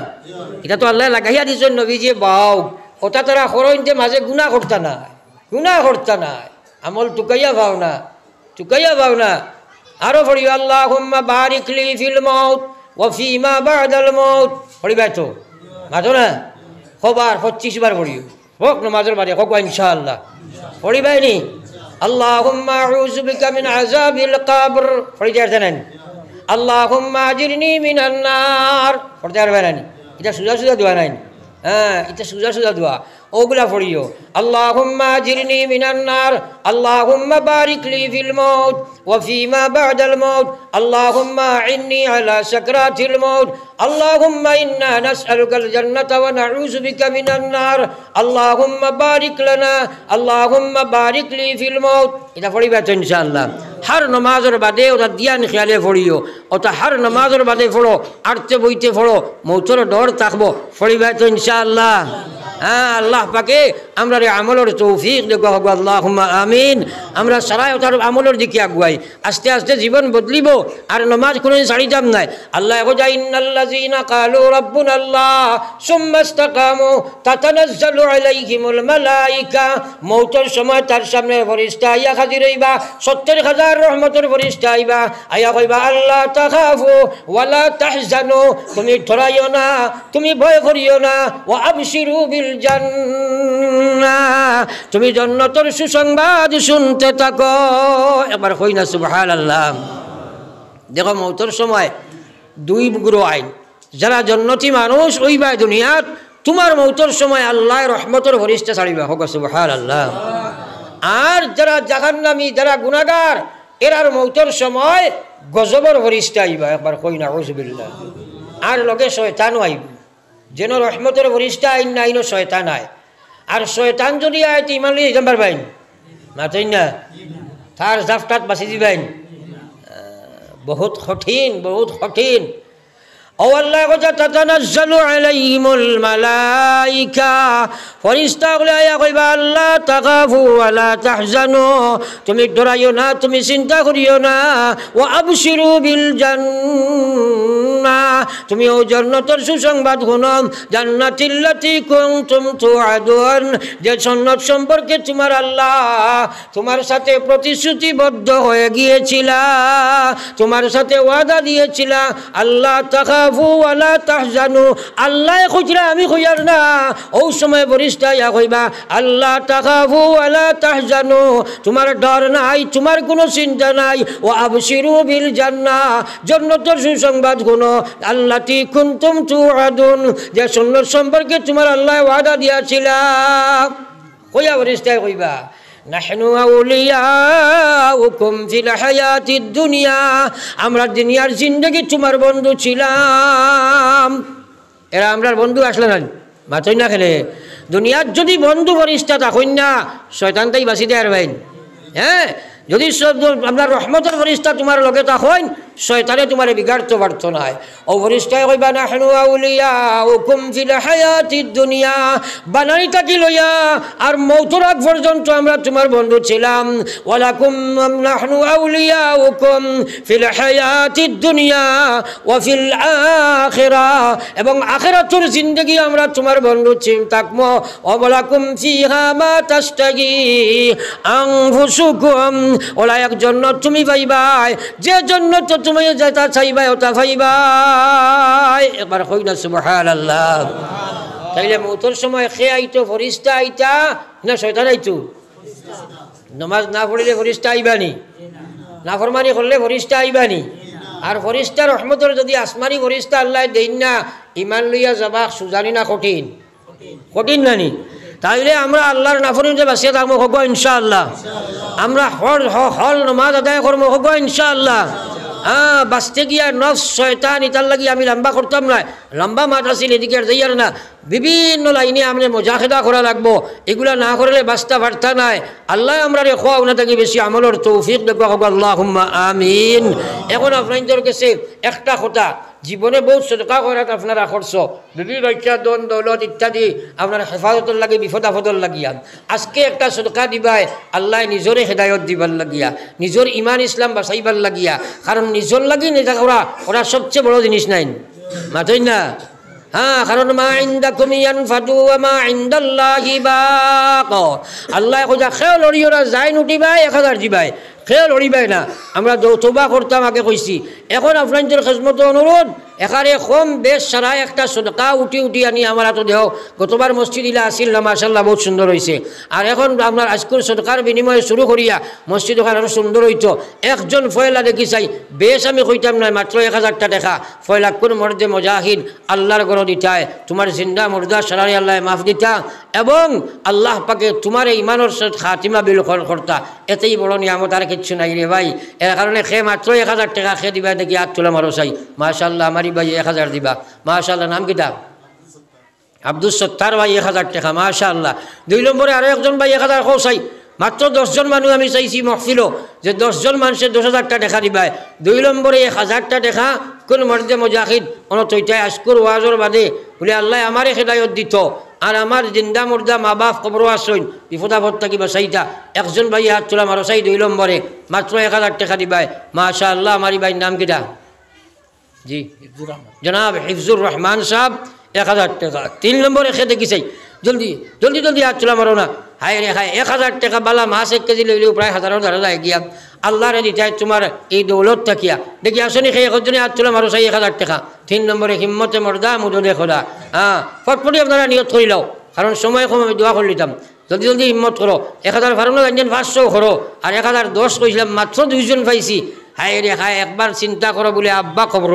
এটা তো আল্লাহ লাগাইয়া দিছেন নবীজি বাও ওটা তারা হরইনতে মাঝে গুনাহ করতা না আমল টুকাইয়া পাও না আরো পড়িও আল্লাহুম্মা বারিক লি ফিল মাউত ওয়া ফিমা বাদাল মাউত পড়িবা তো মাথো না খবর 25 বার পড়িও হোক নামাজের বাদে হোক ইনশাআল্লাহ পড়িবাই নি আল্লাহুম্মা আউযু বিকা মিন আযাবিল কবর পড়িতে জানেন আল্লাহুম্মা আজিরনি মিনান নার পড়তে পারবেন এটা সুজা দোয়া নাই হ্যাঁ এটা সুজা দোয়া ওগুলা পড়িও আল্লাহুম্মা আজিরনি মিনান নার আল্লাহুম্মা বারিক লি ফিল মাউত ওয়া ফিমা বাদাল মাউত আল্লাহুম্মা ইন্নী আলা সাকরাতিল মাউত আল্লাহুম্মা ইন্না নাসআলুকাল জান্নাতা ওয়া নাউযু বিকা মিনান নার আল্লাহুম্মা বারিক লানা আল্লাহুম্মা বারিক লি ফিল মাউত এটা পড়িবা তো ইনশাআল্লাহ হর নামাজের বাদে ওটা দিয়ান খেয়ালে পড়িও ওটা হর নামাজের বাদে পড়ো আরতে বইতে পড়ো মৌতর ডর থাকবো পড়িবা তো ইনশাআল্লাহ হ্যাঁ আল্লাহ পাকে আমরা আমলের তৌফিক দেখো আল্লাহুম্মা আমিন আমরা সারাই ওটার আমলের দিকে আগুয়াই আস্তে আস্তে জীবন বদলিব আর নামাজ কোনোদিন ছাড়ি যাব নাই আল্লাহ কইয়া ইন্নাল্লাযীনা ক্বালু রাব্বুনাল্লাহ সুম্মা ইসতাকামু তাতানাজ্জালু আলাইহিমুল মালায়েকা মৌতের সময় তার সামনে ফেরেশতা আইয়া হাজির হইবা ৭০,০০০ রহমতের ফেরেশতা আইবা আইয়া কইবা আল্লাহ তাখাফু ওয়ালা তাহজানু তুমি ডরাইও না তুমি ভয় করিও না ওয়া আবশিরু বিল জান্নাহ তুমি জান্নাতের সুসংবাদ শুনতে থাকো একবার কই না সুবহানাল্লাহ দেখো মৌতের সময় দুই গুরু আইন যারা জন্নতি মানুষ ওইবা দুনিয়াত তোমার মৌতর সময় আল্লাহ রহমতের ফরিস্তা ছাড়িবা হোক সুবহানাল্লাহ। আর যারা জাহান্নামী যারা গুনাহগার এরার মৌতর সময় গজবর ফরিস্তা আইবা একবার কই না আউযুবিল্লাহ। আর লগে শয়তানও আইব যেন রহমতের ফরিস্তা আইন না আইনো শয়তান আয়। আর শয়তান যদি আয় তো ইমান লিয়ে যাবার বাইন মাতই না তার জাফটাত বাঁচি দিবেন। বহুত কঠিন বহুত কঠিন। ও আল্লাহ কথা তাতানাজ্জালু আলাইহিমুল মালাইকা ফরিস্তাগুলো আয়া কইবা আল্লাহ তাকাফু ওয়ালা তাহজানু তুমি ডরাইও না তুমি চিন্তা করিও না ওয়া আবশিরু বিল জান্নাহ তুমি ও জান্নাতের সুসংবাদ শুনো জান্নাতিল্লাতী কুনতুম তুআদুন যে জান্নাত সম্পর্কে তোমার আল্লাহ তোমার সাথে প্রতিশ্রুতিবদ্ধ হয়ে গিয়েছিলা তোমার সাথে ওয়াদা দিয়েছিলা। আল্লাহ তাকা ওয়ালা তাহজানু আল্লাহ খুঁজরা আমি খুঁজার না ও সময় ফরিস্তা ইয়া কইবা আল্লাহ তাখাফু ওয়ালা তাহজানু তোমার ডর নাই তোমার কোনো চিন্তা নাই ও আবশিরু বিল জান্নাহ জান্নাতের সুসংবাদ শুনো আল্লাতী কুনতুম তুআদুন যে জান্নাত সম্পর্কে তোমার আল্লাহ ওয়াদা দিয়েছিলা। কইয়া ফরিস্তা কইবা নাহনু আউলিয়াউকুম ফিল হায়াতিদ দুনিয়া আমরা দুনিয়ার জিন্দেগি তোমার বন্ধু ছিলাম। এরা আমরার বন্ধু আসলে না মাতই না খেলে দুনিয়ার যদি বন্ধু ফরিস্তা তখন না শয়তান তাই বাঁচি দেয় ভাই। হ্যাঁ যদি আপনার রহমতের ফরিস্তা তোমার লগে তখন শয়তানে তোমার বিগাড়তে পারত না। ও ফরিস্তায় কইবা নাহনু আউলিয়াউকুম ফিল হায়াতিদ দুনিয়া বানাইটাকে লইয়া আর মৌতের আগ পর্যন্ত আমরা তোমার বন্ধু ছিলাম। ওয়ালাকুম নাহনু আউলিয়াউকুম ফিল হায়াতিদ দুনিয়া ওয়া ফিল আখিরাহ এবং আখিরাতের জিন্দেগি আমরা তোমার বন্ধু থাকবো। ওয়ালাকুম ফিহা মা তাশতাহি আনফুসুকুম ওলা এক জান্নাত তুমি পাইবাই যে জান্নাত তুমি যেটা চাইবাই ওটা পাইবাই একবার কই না সুবহানাল্লাহ। তাইলে মৌতের সময় খেয়ে আইতো ফরিস্তা আইতা না শয়তান আইতো? নামাজ না পড়লে ফরিস্তা আইবানি না ফরমানি করলে ফরিস্তা আইবানি। আর ফরিস্তা রহমতের যদি আসমানি ফরিস্তা আল্লাহ দেন না ইমান লইয়া যাবা সুজানি না কঠিন কঠিন নানি। তাইলে আমরা আল্লাহর নাফরমানিতে বাঁচিয়ে থাকবো হোক ইনশাআল্লাহ। আমরা হল নামাজ আদায় করবো হোক ইনশাআল্লাহ। বাঁচতে গিয়া নফস শয়তান ইতার লাগি আমি লম্বা করতাম না লম্বা মাঠ আছিল এদিকে যাইয়ার না বিভিন্ন লাইনে আমরা মুজাহিদা করা লাগবো। এগুলা না করলে বাঁচতে পারতা নাই। আল্লাহ আমরা রে খোয়া ওনা থেকে বেশি আমলের তৌফিক দেখবা হোক আল্লাহুম্মা আমিন। এখন আপনাদের কাছে একটা কথা জীবনে বহুত সদকা করাত আপনারা করছ বিভিন্ন বাচ্চা দন দৌলত ইত্যাদি আপনার হেফাজতর লাগে বিপদ আপদর লাগিয়া আজকে একটা সদকা দিবাই আল্লাহ নিজরে হেদায়ত দিবার লাগিয়া নিজের ইমান ইসলাম বাঁচাইবার লাগিয়া। কারণ নিজর লাগি নিজা করা ওরা সবচেয়ে বড় জিনিস নাই মাতই না। হ্যাঁ কারণ মা ইনদাকুম ইয়ানফাদু ওয়া মা ইনদাল্লাহি বাক আল্লাহ কইয়া খেয়ে লড়িওরা যাই নুটিবাই 1000 দিবাই খেয়ে লড়িবাই না। আমরা তওবা করতাম আগে কইছি। এখন আপনাদের খেজমত অনুরোধ এখানে কম বেশ সারা একটা সদকা উঠি আনি আমার হাতে দেহ গতবার মসজিদ ইলা আসিল না মাশাআল্লাহ বহুত সুন্দর হয়েছে। আর এখন আপনার আজকের সদকার বিনিময়ে শুরু করিয়া মসজিদ ওখানে আরও সুন্দর হইতো। একজন ফয়লা দেখি চাই বেশ আমি কইতাম না মাত্র 1000টা টাকা ফয়লা কোন মর্দে মজাহিদ আল্লাহর গড় দিতায় তোমার জিন্দা মুর্দা সারারি আল্লাহ মাফ দিতা এবং আল্লাহ পাকে তোমার ইমানের খাতিমা বিল করতা। এতেই বড় নিয়ামত আর কিচ্ছু নাই রে ভাই। এর কারণে খে মাত্র 1000 টাকা খে দিবা দেখি হাত তোলা মারো চাই মাশাআল্লাহ আমারই ভাই 1000 দিবা মাশাআল্লাহ। নাম কিতা? আব্দুল সত্তার ভাই 1000 টাকা মাশাআল্লাহ। 2 নম্বরে আরো একজন ভাই 1000 খো চাই মাত্র 10 জন মানুষ আমি চাইছি মহফিল যে 10 জন মানুষের 10,000টা টাকা দিবাই। 2 নম্বরে 1000টা টাকা কোন মর্দে মুজাহিদ অনতইটাই আজকুর ওয়াজর বাদে বলে আল্লাহ আমারে হেদায়ত দিত আর আমার জিন্দা মুর্দা মা বাপ কবর আসইন বিপদ আপদ থাকি বাঁচাইতা। একজন ভাই হাত তোলা মারো চাই 2 নম্বরে মাত্র 1000 টাকা দিবাই মাশাআল্লাহ। আমারই ভাই নাম কিটা? জি জনাব হিফজুর রহমান সাহেব 1000 টাকা। 3 নম্বরে খেতে কি চাই জলদি জলদি জলদি হাত তোলা মারো না। হায় রে হায় 1000 টাকা বালা মাছ 1 কেজি লইলেও প্রায় 1000 যায় গিয়া আল্লাহ রে দিতাই তোমার এই দৌলত থাকিয়া দেখি আসনি খেয়ে একজনে হাত তোলা মারো চাই 1000 টাকা। 3 নম্বরে হিম্মতে মর্দা মুদে খোদা। ফটফটি আপনারা নিয়ত করি লও কারণ সময় কম আমি দোয়া করে নিতাম। জলদি জলদি হিম্মত করো। 1000 ফারুনো একজন 500 করো আর 1010 কইছিলাম মাত্র 2 জন পাইছি। হায় রে হায় একবার চিন্তা করো বলে আব্বা খবর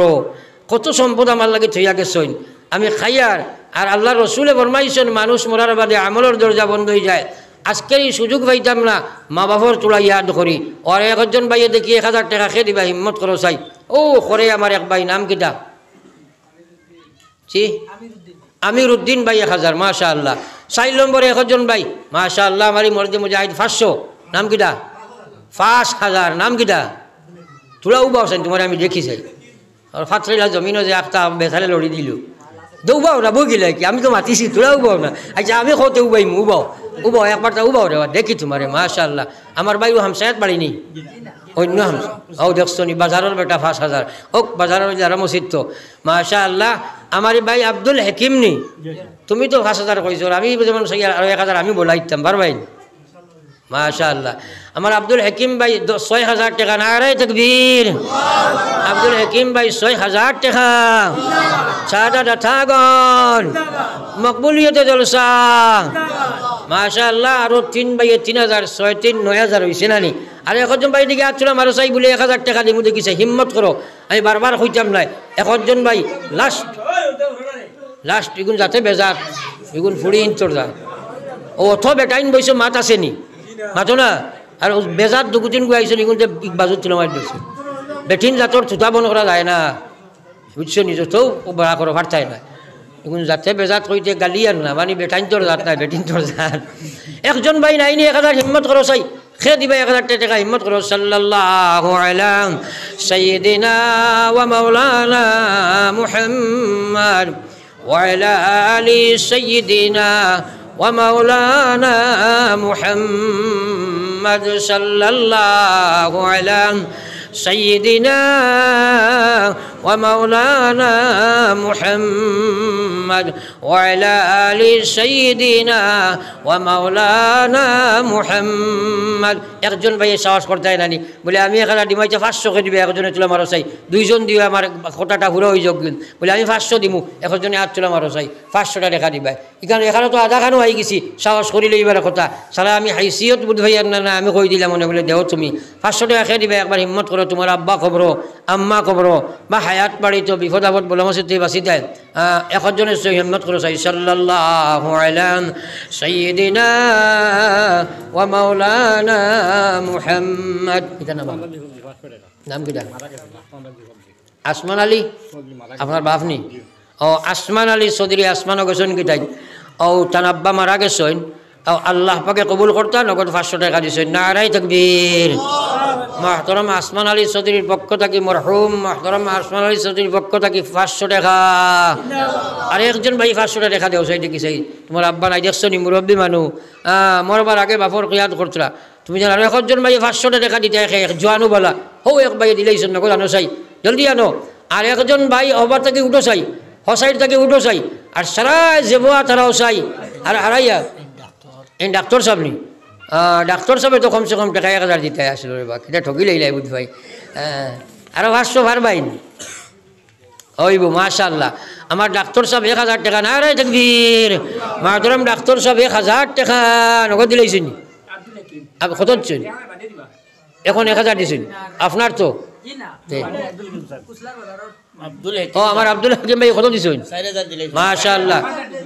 কত সম্পদ আমার লাগে থইয়া গেছেন আমি খাইয়ার আর আল্লাহ রসুলে ফরমাইছেন মানুষ মরার বাদে আমলের দরজা বন্ধ হয়ে যায় আজকের এই সুযোগ পাইতাম না মা বাবার তোলা ইয়াদ করি আর একজন ভাইয়ে দেখি 1000 টাকা খেয়ে দিবা হিম্মত করো চাই ও করে আমার এক ভাই নাম কিটা জি আমির উদ্দিন ভাই 1000 মাশাআল্লাহ 4 নম্বরে একজন ভাই মাশাআল্লাহ আমারই মর্দে মুজাহিদ 500 নাম কিটা 5000 নাম কিটা তোলা উবাওছেন তোমার আমি দেখি চাই আর ফাতরিলা জমিনও যে একটা বেথালে লড়ি দিল দৌবাও না বগিলে কি আমি তো মাতিছি তোরা উবাও না আচ্ছা আমি কত উবাইম উবাও একবার তা উবাও রে দেখি তোমারে মাশাআল্লাহ আমার বাইও হামসায়াত বাড়িনি অন্য হামসা ও দেখছো নি বাজারের বেটা 5000 ওক বাজারের যারা মসজিদ তো মাশাআল্লাহ আমার ভাই আব্দুল হাকিম নি তুমি তো 5000 কইছো আমি যেমন সেই আর 1000 আমি বলাইতাম পারবাই মাশাআল্লাহ আমার আব্দুল হাকিম ভাই 6000 টাকা নারে তাকবীর আব্দুল হাকিম ভাই 6000 টাকা সাদা দাথাগন মকবুলিয়তে জলসা মাশাআল্লাহ আরো 3 ভাই 3000 6 3 9000 হইছে নানি আর একজন ভাই দিকে আছলা মারো চাই বলে 1000 টাকা দিমু দেখিছে হিম্মত করো আমি বারবার কইতাম না একজন ভাই লাস্ট ইগুন যাতে বেজাত ইগুন ফুড়ি ইনচর যা ও তো বেটাইন বইছো মাত আসেনি মাতো না আর বেজাত দুগুদিন গুয়াইছে ইগুন যে বাজুত তুলে মার দিছে বেটিন জাতর ছুটা বন করা যায় না বুঝছো নিজে তো বড়া করো পারতাই না এগুন যাতে বেজাত কইতে গালি আর না মানে বেটাইন তোর জাত না বেটিন তোর জাত একজন ভাই নাইনি 1000 হিম্মত করো চাই খেয়ে দিবা 1000 টাকা হিম্মত করো সাল্লাল্লাহু আলা সাইয়্যিদিনা ওয়া মাওলানা মুহাম্মদ ওয়া আলা আলি সাইয়্যিদিনা ওয়া মাওলানা মুহাম্মদ সাল্লাল্লাহু আলা سيدنا ومولانا محمد وعلى آل سيدنا ومولانا محمد একজন ভাই সাহস করতে হয় নানি বলে আমি এখানে দিমাইতে 500 কে দিবে একজনে তুলা মারো চাই দুইজন দিও আমার কোটাটা পুরো হই যোগ বলে আমি 500 দিমু একজনে হাত তুলা মারো চাই 500 টাকা দিবা এখানে তো আধা খানো হয়ে গেছি সাহস করিলে এবার কথা সারা আমি হাইসিয়ত বুধ ভাই না আমি কই দিলাম মনে বলে দেও তুমি 500 টাকা খেয়ে দিবা একবার হিম্মত করো তোমার আব্বা খবরো আম্মা খবরো বা হায়াত বাড়ি তো বিপদ আপদ বলে মসজিদে বাঁচি দেয় একজনের হিম্মত করো চাই সাল্লাল্লাহু আলা সাইয়্যিদিনা ওয়া মাওলানা মুহাম্মদ এটা নাম কি আসমান আলী আপনার বাপ নি ও আসমান আলী চৌধুরী আসমানও গেছেন কি তাই ও তার আব্বা মারা গেছেন ও আল্লাহ পাকে কবুল করতা নগদ 500 টাকা দিছেন নারাই তাকবীর মুহতারাম আসমান আলী চৌধুরীর পক্ষ থেকে মরহুম মুহতারাম আসমান আলী চৌধুরীর পক্ষ থেকে 500 টাকা আর একজন ভাই 500 টাকা দেও চাই দেখি চাই তোমার আব্বা নাই দেখছো নি মুরব্বী মানুষ মরবার আগে বাপর কিয়াদ করতরা তুমি জানো আর একজন ভাই 500 টাকা দিতে এক জোয়ানু বলা হো এক ভাই দিলেইছেন নগদ আনো চাই জলদি আনো আর একজন ভাই হবার থেকে উঠো চাই হসাইড থেকে উঠো চাই আর সারা জেবুয়া তারাও চাই আর হারাইয়া এই ডাক্তার সাহেব নি ডাক্তার সাহেব তো কমসে কম টাকা 1000 দিতে আসলো রে বা এটা ঠকি লইলাই বুঝ ভাই আরো 500 ভারবাইন ওইবো মাশাআল্লাহ আমার ডাক্তার সাহেব 1000 টাকা না রে তাকবীর মাদরম ডাক্তার সাহেব 1000 টাকা নগদ দিলেইছেন আপনি কত দিচ্ছেন এখন 1000 দিছেন আপনার তো ও আমার আব্দুল হাকিম ভাই কত দিছেন 4000 দিলেন মাশাআল্লাহ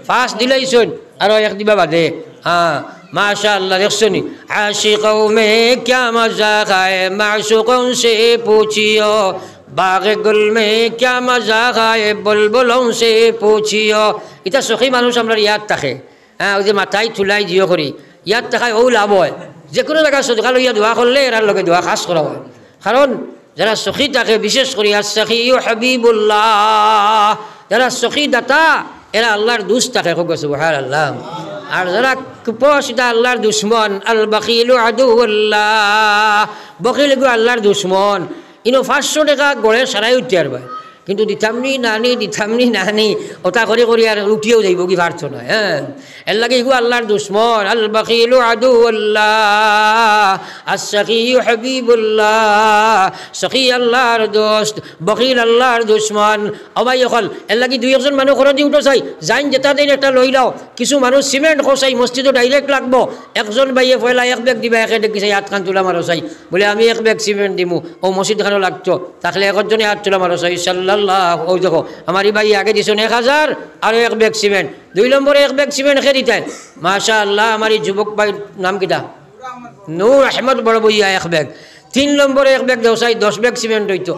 5 দিলেইছেন আর এক দিবা বাদে হ্যাঁ माशाअल्लाह देखसुनी आशिकों में क्या मजा है माशूकों से पूछियो बागे गुल में क्या मजा है बुलबुलों से पूछियो इतना सुखी मानुष हमरा याद থাকে হ্যাঁ ওই যে মাথায় তুলাই দিও করি ইয়াদ থাকে ও লাভ হয় যে কোনো জায়গা সদকা লইয়া দোয়া করলে এর লগে দোয়া খাস করা হয় কারণ যারা সুখী থাকে বিশেষ করে as-sakhi হাবিবুল্লাহ যারা সুখী দাতা এরা আল্লাহর দুষ্ট থাকে সুবহানাল্লাহ আর যারা কুপোষিত আল্লাহর দুশ্মন আল বাকিলু আদুউল্লাহ বকিল গো আল্লাহর দুশ্মন ইনো 500 টাকা গড়ে সারাই উঠতে পারবে কিন্তু দিতামনি নানি ওটা করে আর উঠিয়েও যাইব কি পারছো না হ্যাঁ এর লাগে গো আল্লাহর দুশ্মন আল বাকিলু আদুউল্লাহ as-sakhi হাবিবুল্লাহ সখী আল্লাহর দোস্ত বকিল আল্লাহর দুশ্মন অবাই হল এর লাগে দুই একজন মানুষ করে দি উঠো চাই যাইন যেটা দিন একটা লই লাও কিছু মানুষ সিমেন্ট খোসাই মসজিদে ডাইরেক্ট লাগবো একজন ভাইয়ে পয়লা এক ব্যাগ দিবা একে দেখি চাই হাত খান তুলা মারো চাই বলে আমি এক ব্যাগ সিমেন্ট দিমু ও মসজিদ খানো লাগতো তাহলে একজনে হাত তুলা মারো চাই সাল্লাল্লাহু আল্লাহ ও দেখো আমার এই ভাই আগে দিছেন 1000 আর 1 ব্যাগ সিমেন্ট 2 নম্বরে 1 ব্যাগ সিমেন্ট খেয়ে দিতেন মাশাআল্লাহ আমার এই যুবক ভাই নাম কিটা নূর আহমদ বড় বইয়া 1 ব্যাগ 3 নম্বরে 1 ব্যাগ দেওসাই 10 ব্যাগ সিমেন্ট হইতো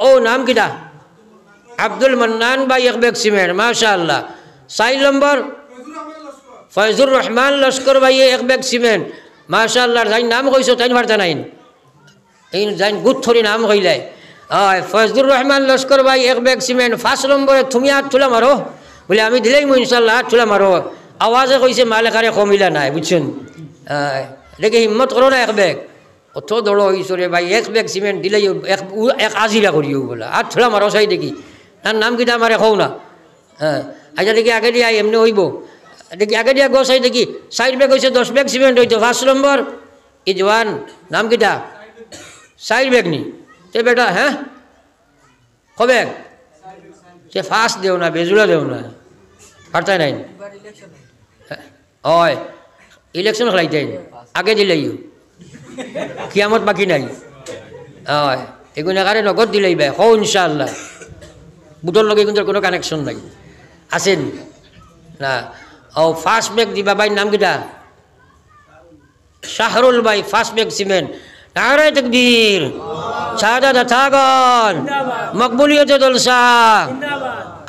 ও নাম কিটা আব্দুল মান্নান ভাই 1 ব্যাগ সিমেন্ট মাশাআল্লাহ 4 নম্বর ফয়জুর রহমান লস্কর ভাই 1 ব্যাগ সিমেন্ট মাশাআল্লাহ যাই নাম কইছো তাই ভারতা নাইন এই যাই গুথরি নাম কইলাই ফয়জুর রহমান লস্কর ভাই 1 ব্যাগ সিমেন্ট 5 নম্বরে তুমি হাত তুলা মারো বলে আমি দিলেই মু ইনশাআল্লাহ হাত তুলা মারো আওয়াজে কইছে মালেকারে কমিলা নাই বুঝছেন দেখে হিম্মত করো না 1 ব্যাগ অত দড়ো হইছরে ভাই 1 ব্যাগ সিমেন্ট দিলেই এক আজিলা করিও বলে হাত তুলা মারো চাই দেখি তার নাম কিটা আমারে কও না আচ্ছা দেখি আগে দিয়া এমনি হইব দেখি আগে দিয়া গোসাই দেখি 4 ব্যাগ হইছে 10 ব্যাগ সিমেন্ট হইতো 5 নম্বর এই জওয়ান নাম কিটা 4 ব্যাগ নি তে বেটা হ্যাঁ কবে সে ফার্স্ট দেও না বেজুলা দেও না পারতাই নাই হয় ইলেকশন খেলাইতেন আগে দিলেইও কিয়ামত বাকি নাই হয় এগুলো নগদ দিলেই ভাই হও ইনশাআল্লাহ বুটর লগে কিন্তু কোনো কানেকশন নাই আছেন না ও ফার্স্ট ব্যাগ দিবা ভাই নাম কিটা শাহরুল ভাই ফার্স্ট ব্যাগ সিমেন্ট নারে তাকবীর শাহাদাত থাগন মকবুলিয়তে জলসা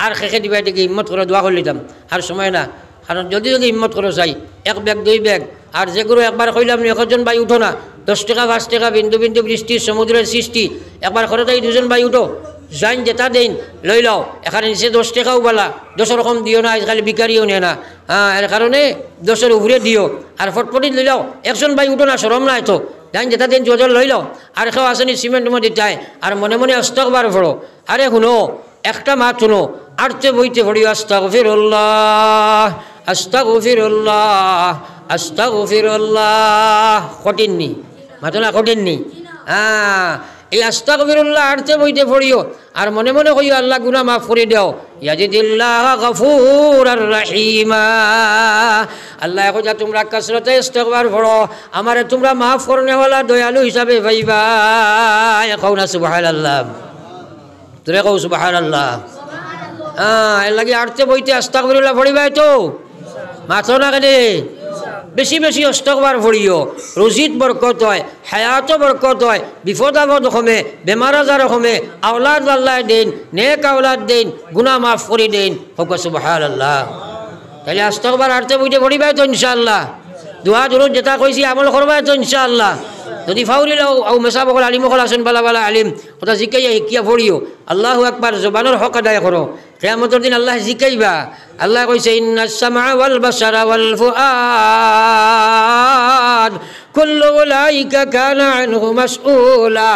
আর খেখে দিবা দেখি হিম্মত করে দোয়া করে লিতাম আর সময় না কারণ যদি হিম্মত করে চাই 1 ব্যাগ 2 ব্যাগ আর যেগুলো একবার কইলাম একজন ভাই উঠো না 10 টাকা 5 টাকা বিন্দু বিন্দু বৃষ্টি সমুদ্রের সৃষ্টি একবার করে তাই 2জন ভাই উঠো যাইন যেটা দিন লই লও এখানে নিচে 10 টাকাও বলা 10 রকম দিও না আজকাল বিকারিও নেয় না এর কারণে 10-এর উপরে দিও আর ফটফটি লই লও একজন ভাই উঠো না শরম নাই তো যাইন যেটা দিন জল লই লও আর কেউ আসেনি সিমেন্ট মধ্যে যায় আর মনে মনে আস্তাগফার পড়ো আরে শুনো একটা মাত শুনো আরতে বইতে পড়িও আস্তাগফিরুল্লাহ আস্তাগফিরুল্লাহ আস্তাগফিরুল্লাহ কঠিন নি মাতনা কঠিন নি এই আস্তাগফিরুল্লাহ আরতে বইতে পড়িও আর মনে মনে কইও আল্লাহ গুনাহ মাফ করে দাও ইয়াজিদিল্লাহ গফুরার রহিমা আল্লাহ কইয়া তোমরা কসরতে ইস্তিগফার পড়ো আমারে তোমরা মাফ করনেওয়ালা দয়ালু হিসাবে ভাইবা কও না সুবহানাল্লাহ তোরে কও সুবহানাল্লাহ এর লাগি আরতে বইতে আস্তাগফিরুল্লাহ পড়িবাই তো মাথো না কেনে বেশি বেশি ইস্তিগফার পড়িও রুজিত বরকত হয় হায়াত বরকত হয় বিপদ আপদ কমে বেমার আজার কমে আওলাদ আল্লাহ দেন নেক আওলাদ দেন গুনাহ মাফ করে দেন হোক সুবহানাল্লাহ তাহলে ইস্তিগফার আরতে বইতে পড়িবাই তো ইনশাআল্লাহ দোয়া জরুর যেটা কইছি আমল করবাই তো ইনশাআল্লাহ যদি ফাউরি লও আও মেসাবকল আলিমকল আসেন বালা বালা আলিম ওটা জিকাইয়া শিকিয়া পড়িও আল্লাহু আকবার জবানের হক আদায় করো কিয়ামতের দিন আল্লাহ জিকাইবা আল্লাহ কইছে ইন্নাস সামআ ওয়াল বাসারা ওয়াল ফুআদ কুল্লু উলাইকা কানা আনহু মাসউলা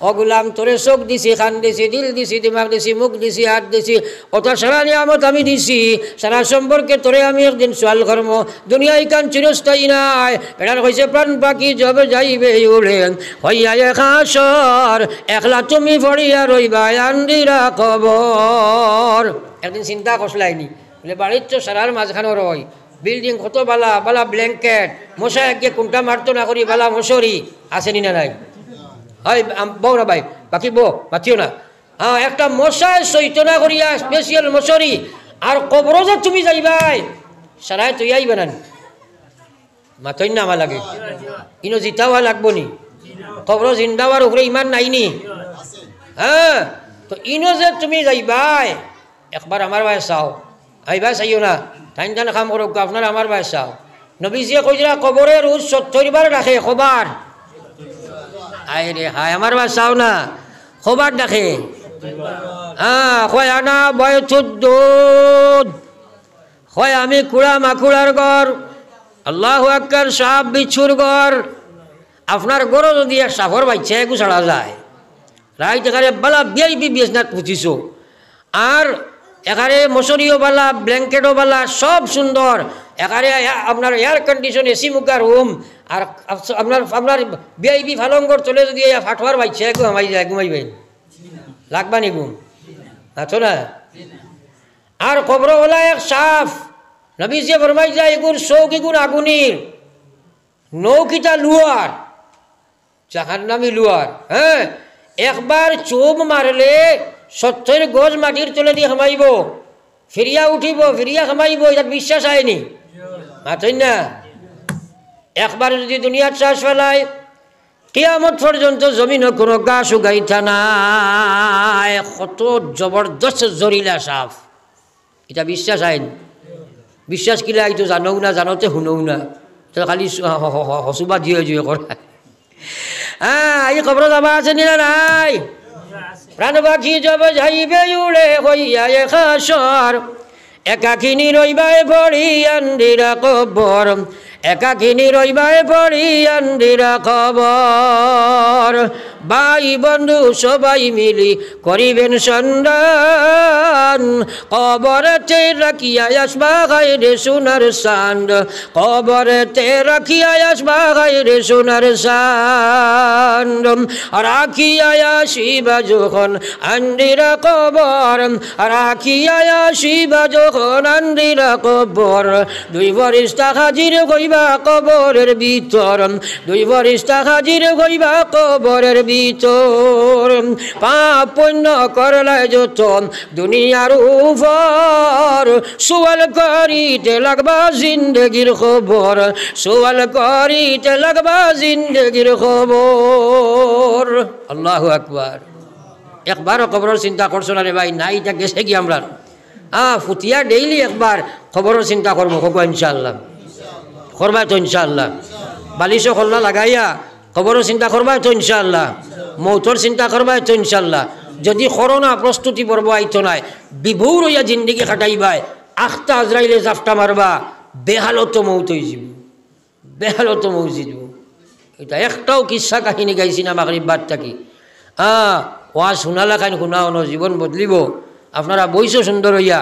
ও গোলাম তোরে চোখ দিছি কান দিছি দিল দিছি দিমাগ দিছি মুখ দিছি হাত দিছি ওটা সারা নিয়ামত আমি দিছি সারা সম্পর্কে তোরে আমি একদিন সওয়াল করব দুনিয়ায় কান চিরস্থায়ী নাই এটার কইছে প্রাণ পাখি যবে যাইবে উড়ে হইয়া হাসর একলা তুমি পড়িয়া রইবা আন্দিরা কবর একদিন চিন্তা করলাইনি বলে বাড়ির তো সারার মাঝখানে রয় বিল্ডিং কত বালা বালা ব্ল্যাঙ্কেট মশা একে কোনটা মারতো না করি বালা মশারি আসেনি না নাই হয় বউ না ভাই বাকি বউ বাতিও না একটা মশায় সৈতনা করিয়া স্পেশাল মশারি আর কবর যে তুমি যাইবাই সারাই তুই আইবে না মাতই না আমার লাগে ইনো জিতাওয়া লাগবো নি কবর জিন্দাওয়ার উপরে ইমান নাইনি তো ইনো যে তুমি যাইবাই একবার আমার ভাই চাও আইবা চাইও না টাইম টান কাম করো আপনার আমার ভাই চাও নবীজিয়ে কইরা কবরের রোজ 70 বার রাখে খবর আয় রে হায় আমার ভাই চাও না খবর ডাকে কয় আনা বয়সুদ্দুদ কয় আমি কুড়া মাকুড়ার ঘর আল্লাহু আকবার সাপ বিচ্ছুর ঘর আপনার গরো যদি এক সাফর বাচ্চা একু ছাড়া যায় রাইট এখানে বালা বিআইপি বিজনেস বুঝিছো আর এখানে মশারিও বালা ব্ল্যাঙ্কেটও বালা সব সুন্দর এখানে আপনার এয়ার কন্ডিশন এসি মুখা রুম আর আপনার আপনার বিআইপি ফালঙ্গর চলে যদি ফাটোয়ার বাচ্চা একু আমাই যায় ঘুমাইবেন লাগবানি ঘুম আছো না আর কবরওয়ালা এক সাফ নবী যে ফরমাই যায় এগুন শোক এগুন আগুনির নৌকিটা লুয়ার জাহান্নামী লুয়ার একবার চোম মারলে 70 গজ মাটির তলে দিয়ে খামাইব, ফিরিয়া উঠিব, ফিরিয়া খামাইব, এটা বিশ্বাস আয়নি মাতই না। একবার যদি দুনিয়ার চাষ ফেলায় কিয়ামত পর্যন্ত জমিন কোনো গাছ উগাইতা নাই, কত জবরদস্ত জরিলা সাফ, এটা বিশ্বাস আইন। বিশ্বাস কিলা এইটো জানও না, জানোতে শুনও না, তো খালি হসুবা দিয়ে দিয়ে করা। এই খবর যাবা আছে না নাই? প্রাণ পাখি যাব যাইবে উড়ে হইয়া একাশর, একাকিনী রইবায় পড়ি আন্দিরা কবর, একাকিনী রইবায় পড়ি আন্দিরা খবর। ভাই বন্ধু সবাই মিলি করিবেন সন্ধান, কবরেতে রাখিয়া আসবা গাইরে সোনার সান্দ, কবরেতে রাখিয়া আসবা গাইরে সোনার সান্দ। রাখিয়া আসিবা যখন আন্দিরা কবর, রাখিয়া আসিবা যখন আন্দিরা কবর, 2 ফেরেশতা হাজির হইবা কবরের ভিতর, 2 ফেরেশতা হাজির হইবা কবরের ভিতর। পাপ পুণ্য করলে যত দুনিয়ার উপর, সুয়াল করিতে লাগবা জিন্দগির খবর, সুয়াল করিতে লাগবা জিন্দগির খবর। আল্লাহু আকবার। একবারও খবরের চিন্তা করছো না রে ভাই? না, এটা গেছে কি আমরা ফুটিয়া ডেইলি একবার খবরের চিন্তা করবো হোক ইনশাআল্লাহ, করবা তো ইনশাআল্লাহ। বালিশও খোলনা লাগাইয়া খবরের চিন্তা করবা তো ইনশাআল্লাহ, মৌতর চিন্তা করবা তো ইনশাআল্লাহ। যদি করোনা প্রস্তুতি পর্ব আইতো নাই, বিভোর হইয়া জিন্দিগি খাটাইবাই, আখতা আজরাইলে জাফটা মারবা, বেহালত মৌত হয়ে যাব, বেহালত মৌত যাব। এটা একটাও কিচ্ছা কাহিনী গাইছি না মাগরিব বাদ থাকি। ওয়া শুনালা খান শুনাও ন, জীবন বদলিব। আপনারা বইছো সুন্দর হইয়া,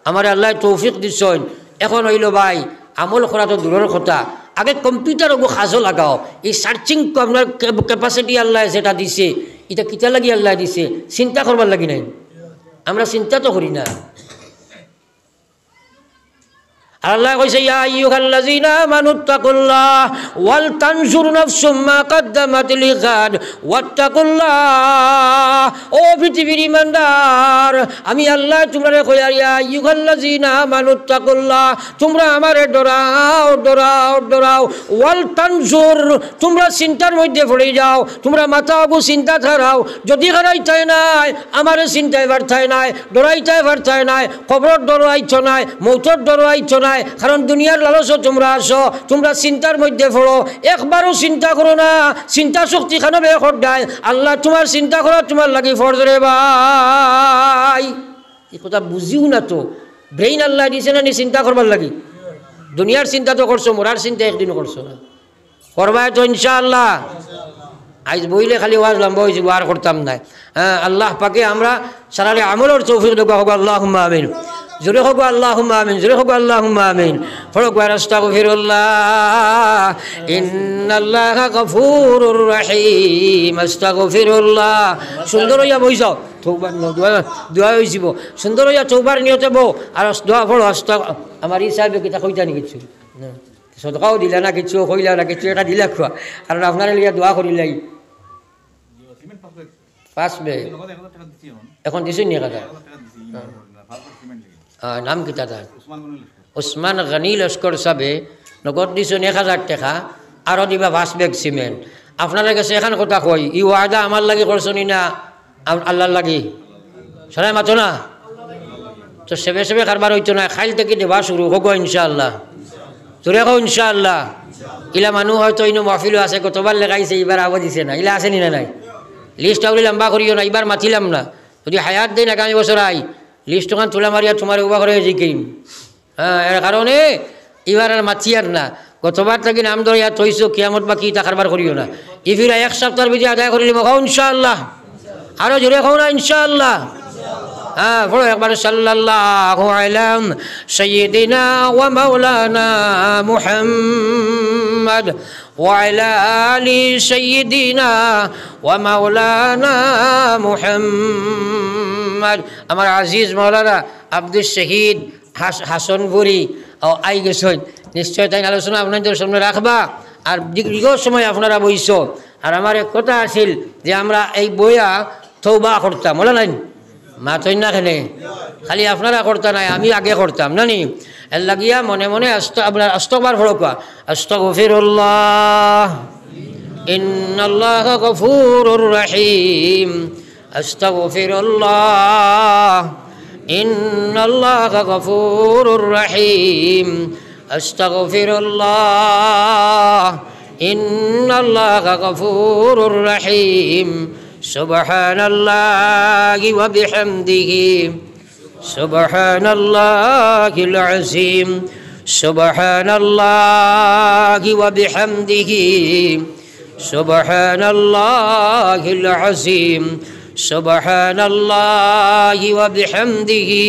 আমার আল্লাহ তৌফিক দিচ্ছেন। এখন হইল ভাই আমল করা তো দূরের কথা, আগে কম্পিউটার ওগো সাজো লাগাও। এই সার্চিং আপনার ক্যাপাসিটি আল্লাহ যেটা দিছে, এটা কিতা লাগি আল্লাহ দিছে, চিন্তা করবার লাগি নাই। আমরা চিন্তা তো করি না। আল্লাহ কইছে ইয়া আইয়ুহাল্লাযীনা আমানুত্তাকুল্লাহ ওয়াল তানজুর নাফসুম মা কদ্দামাত লিগাদ ওয়াত্তাকুল্লাহ। ও পৃথিবীর ইমানদার, আমি আল্লাহ তোমরা কইয়া ইয়া আইয়ুহাল্লাযীনা আমানুত্তাকুল্লাহ, তোমরা আমারে ডরাও ডরাও ডরাও। ওয়াল তানজুর, তোমরা চিন্তার মধ্যে পড়ে যাও, তোমরা মাথা আগু চিন্তা ছাড়াও। যদি হারাইতাই নাই, আমারে চিন্তায় বার্তায় নাই, ডরাইতাই বার্তায় নাই, কবর ডরাইছ নাই, মৌতর ডরাইছ নাই। কারণ দুনিয়ার লালচ তোমরা আসো, তোমরা চিন্তার মধ্যে পড়ো, একবারও চিন্তা করো না। চিন্তা শক্তি কেন বের দেয় আল্লাহ? তোমার চিন্তা করা তোমার লাগি ফরজ রে ভাই। এই কথা বুঝিও না তো। ব্রেইন আল্লাহ দিছে না নি চিন্তা করবার লাগি? দুনিয়ার চিন্তা তো করছো, মরার চিন্তা একদিনও করছো না। করবাই তো ইনশাআল্লাহ। আজ বইলে খালি ওয়াজ লম্বা হয়েছে, আর করতাম নাই। আল্লাহ পাকে আমরা সারালে আমলের তৌফিক দেওয়া হোক, আল্লাহুম্মা আমিন। জোরে হোক আল্লাহুম্মা আমিন, জোরে হোক আল্লাহুম্মা আমিন। ফরক আস্তাগফিরুল্লাহ ইন্নাল্লাহা গফুরুর রহিম, আস্তাগফিরুল্লাহ। সুন্দর হইয়া বই যাও, তৌবা দোয়া হইছিব, সুন্দর হইয়া তৌবার নিয়তে বউ আর দোয়া পড়ো। আমার হিসাবে কিতা কইতা নি কিছু সদকাও দিলা না, কিছু কইলা না, কিছু এটা দিলা খোয়া। আর আপনার লিয়া দোয়া করিলাই পাঁচবে এখন দিছো নি কথা? নাম কিতা তার? ওসমান গনি লস্কর সাবে নগদ দিছো 1000 টাকা, আরও দিবা 5 ব্যাগ সিমেন্ট। আপনারা কাছে এখন কথা কই, ই ওয়াদা আমার লাগি করছনি না আল্লাহর লাগি? সরাই মাতো না তো, সেবে সেবে কারবার হইতো না। খাইল থেকে দেবা শুরু হোক ইনশাআল্লাহ, তোরে কো ইনশাআল্লাহ। ইলা মানুষ হয়তো ইনো মাহফিলও আছে, কতবার লেগাইছে, এবার আবো দিছে না। ইলা আছে নি না নাই? লিস্ট আউলি লম্বা করিও না, এবার মাতিলাম না। যদি হায়াত দেন আগামী বছর আই লিস্ট ওখান তোলা মারিয়া তোমার উবা করে জিকিম। এর কারণে এবার আর মাতি আর না। গতবার থাকি নাম ধরিয়া থইছো, কিয়ামত বা কি তা কারবার করিও না। ইফির 1 সপ্তাহের ভিতরে আদায় করে নিব ইনশাআল্লাহ। আরো জোরে খাও না ইনশাআল্লাহ। পড়ো একবার সাল্লাল্লাহু আলা সাইয়্যিদিনা ওয়া মাওলানা মুহাম্মদ ওয়া আলা আলি সাইয়্যিদিনা ওয়া মাওলানা মুহাম্মদ। আমার আজিজ মাওলানা আব্দুল শহীদ হাসনপুরি আই গেছেন, নিশ্চয় তাই আলোচনা আপনাদের সামনে রাখবা। আর দীর্ঘ সময় আপনারা বইছ। আর আমার এক কথা আছিল যে আমরা এই বইয়া তওবা করতাম, বলে নাই মা তৈ না খেলে খালি আপনারা করতে নাই আমি আগে করতাম না নি এর লাগিয়া মনে মনে আপনার আস্তকবার ফড়কা আস্তাগফিরুল্লাহ ইন্নাল্লাহা গফুরুর রহিম আস্তাগফিরুল্লাহ ইন্নাল্লাহা গফুরুর রহিম আস্তাগফিরুল্লাহ ইন্নাল্লাহা গফুরুর রহিম সুবহানাল্লাহি ওয়া বিহামদিহি সুবহানাল্লাহিল আযীম সুবহানাল্লাহি ওয়া বিহামদিহি সুবহানাল্লাহিল আযীম সুবহানাল্লাহি ওয়া বিহামদিহি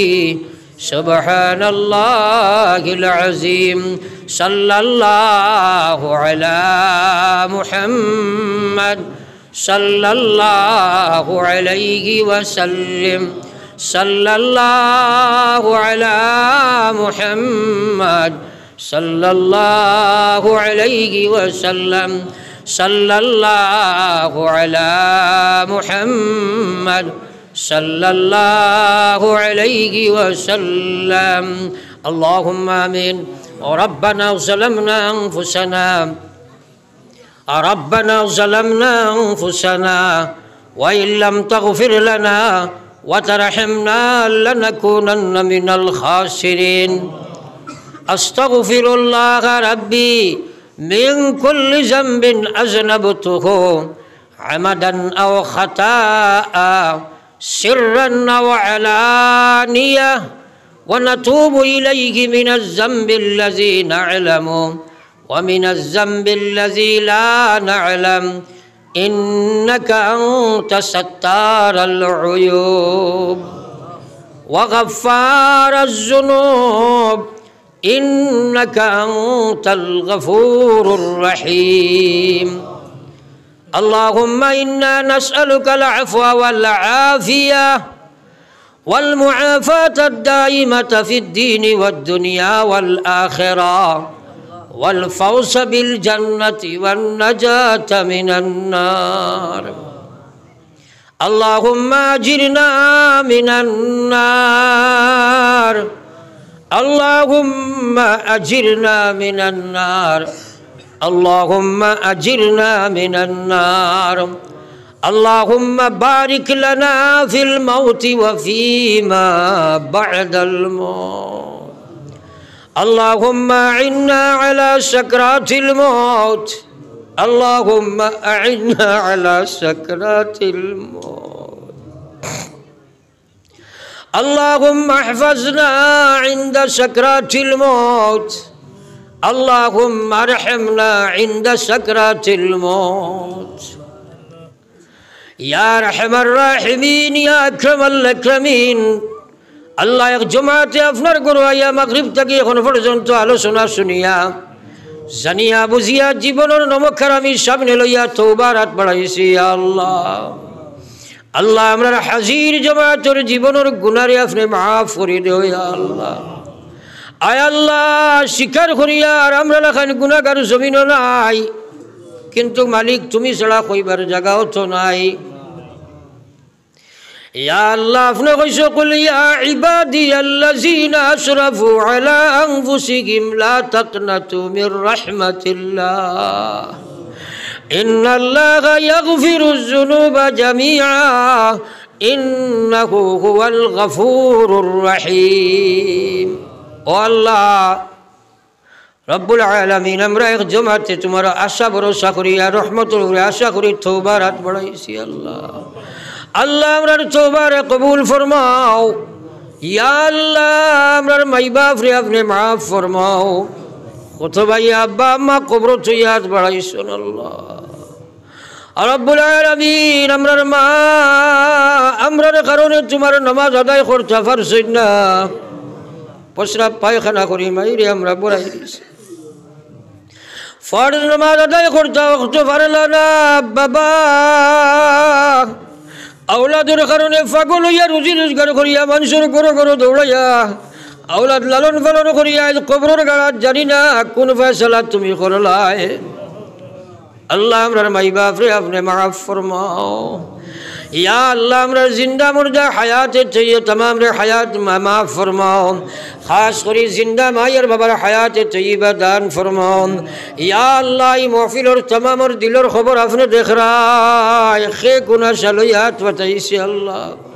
সুবহানাল্লাহিল আযীম সাল্লাল্লাহু আলা মুহাম্মাদ সাল্লাল্লাহু আলাইহি ওয়াসাল্লাম সাল্লাল্লাহু আলা মুহাম্মাদ সাল্লাল্লাহু আলাইহি ওয়াসাল্লাম সাল্লাল্লাহু আলা মুহাম্মাদ সাল্লাল্লাহু আলাইহি ওয়াসাল্লাম আল্লাহুম্মা আমিন ربنا ظلمنا أنفسنا ربنا ظلمنا أنفسنا وإن لم تغفر لنا وترحمنا لنكونن من الخاسرين أستغفر الله ربي من كل ذنب أذنبته عمدا أو خطأ سرا أو علانية ونتوب إليه من الذنب الذي نعلم ومن الذنب الذي لا نعلم إنك أنت ستار العيوب وغفار الذنوب إنك أنت الغفور الرحيم اللهم إنا نسألك العفو والعافية والمعافاة الدائمة في الدين والدنيا والآخرة والفوز بالجنة والنجاة من النار اللهم أجرنا من النار اللهم أجرنا من النار اللهم أجرنا من النار اللهم بارك لنا في الموت وفيما بعد الموت اللهم أعنا على سكرات الموت اللهم أعنا على سكرات الموت اللهم احفظنا عند سكرات الموت اللهم ارحمنا عند سكرات الموت يا أرحم الراحمين يا أكرم الأكرمين আল্লাহ এক জমাতে আপনার গরুয়া মাগরিব থেকে এখন পর্যন্ত আলোচনা শুনিয়া জানিয়া বুঝিয়া জীবনের নমক্ষার আমি সামনে লইয়া তওবার হাত বাড়াইছি আল্লাহ আল্লাহ আমরা হাজির জমাতের জীবনের গুনারে আপনি মাফ করে দেও আল্লাহ আয় আল্লাহ স্বীকার করিয়া আর আমরা লেখান গুনাহগার জমিনও নাই কিন্তু মালিক তুমি ছাড়া কইবার জায়গাও তো নাই يا الله فنغش قل يا عبادي الذين أسرفوا على أنفسهم لا تقنطوا من رحمة الله إن الله يغفر الذنوب جميعا إنه هو الغفور الرحيم والله رب العالمين আমরা এক জমাতে তোমার আশা ভরসা করি আর রহমতের উপরে আশা করি তওবার হাত বাড়াইছি আল্লাহ আল্লাহ আমরার তওবার কবুল ফরমাও ইয়া আল্লাহ আমরার মাই বাপ রে আপনি মাফ ফরমাও কত ভাই আব্বা আম্মা কবর তৈয়াদ বাড়াইছেন আল্লাহ রব্বুল আলামিন আমরার মা আমরার কারণে তোমার নামাজ আদায় করতে পারছেন না প্রস্রাব পায়খানা করি মাইরে আমরা বড়াই দিয়েছি ফরজ নামাজ আদায় করতে পারলা না বাবা আওলাদের কারণে পাগল হইয়া রুজি রোজগার করিয়া মানুষের ঘরে ঘরে দৌড়াইয়া আওলাদ লালন পালন করিয়া কবরের গাড়াত জানি না কোন ফয়সালা তুমি করলাই আল্লাহ আমরার মাই বাপ রে আপনি মাফ ফরমাও या अल्लाह हमरा जिंदा मुर्दा हयात चाहिए तमाम रे हयात माफ़ फरमाओ खास करी जिंदा मायर बाबार हयात तय्यबा दान फरमाओ या अल्लाह ई महफिल और तमाम और दिल और खबर आपने देख रहा है खे गुना शलोयात बताइए अल्लाह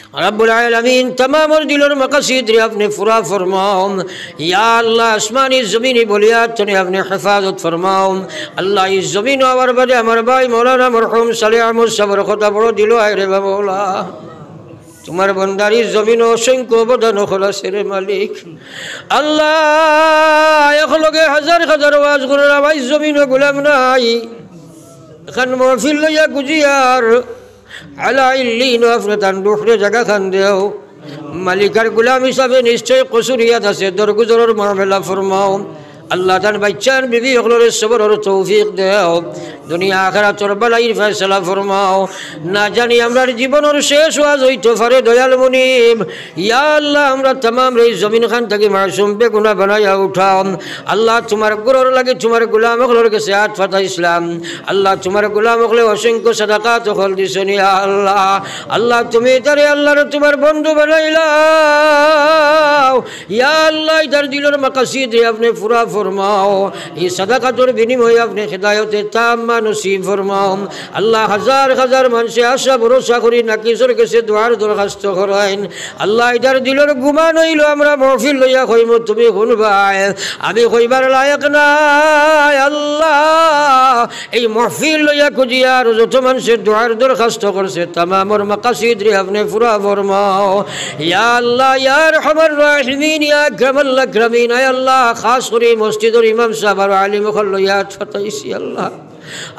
रब्बुल आलमीन तमाम और दिल और मक़ासिद रे आपने पूरा फरमाओ या अल्लाह आसमानी ज़मीनी बुनियाद तने आपने हिफाजत फरमाओ अल्लाह इस ज़मीन और बदे हमारे भाई मौलाना मरहूम सलेह मुसबर खुदा बड़ो दिलो आए रे मौला तुम्हारे बंदारी ज़मीन असंख्य बदन खुला सिरे मालिक अल्लाह एक लोगे हजार हजार आवाज गुरा भाई ज़मीन गुलाम नाई खन महफिल या गुजियार अला इल्लीन अफरतान दूसरे जगह खान देओ मालिकार गुलाम हिसाबे निश्चय कसूरियात आछे दरगुजर और मामला फरमाओ अल्लाह तान बच्चान बीबी अगलोरे सबर और तौफीक देओ दुनिया आखिरत और भलाइर फैसला फरमाओ ना जानी हमार जीवन और शेष वाज हইতে পারে दयाल मुनीब या अल्लाह हमरा तमाम रे जमीन खान तक मासूम बेगुनाह बनाया उठाओ अल्लाह तुम्हारे गुरर लगे तुम्हारे गुलाम अगलोर के साथ फता इस्लाम अल्लाह तुम्हारे गुलाम अगले असंख्य सदकात खल दिसनी या अल्लाह अल्लाह तुम्हें इधर अल्लाह रे तुम्हारे बंधु बनाइला या अल्लाह इधर दिलोर मक़ासिद रे अपने पूरा फरमाओ ये सदकातोर बिनिमय अपने हिदायते ताम्मा नसीब फरमाओ अल्लाह हजार हजार मानसे आशा भरोसा करी नाकिसर के दुआर दरखास्त कराइन अल्लाह इधर दिलोर गुमान हইল আমরা महफिल লইয়া কইমু তুমি শুনবাই আমি কইবার লায়ক না আল্লাহ এই महफिल লইয়া কুজিয়ার যত মানুষে দুআর দরখাস্ত করছে तमामर मक़ासिद রে আপনি পুরা ফরমাও ইয়া আল্লাহ ইয়া আরহামার রাহিমিন ইয়া আকরামাল আকরামিন ইয়া আল্লাহ খাস করে মসজিদের ইমাম সাহেব আর আলিম খল্লিয়াত ফতাইছি আল্লাহ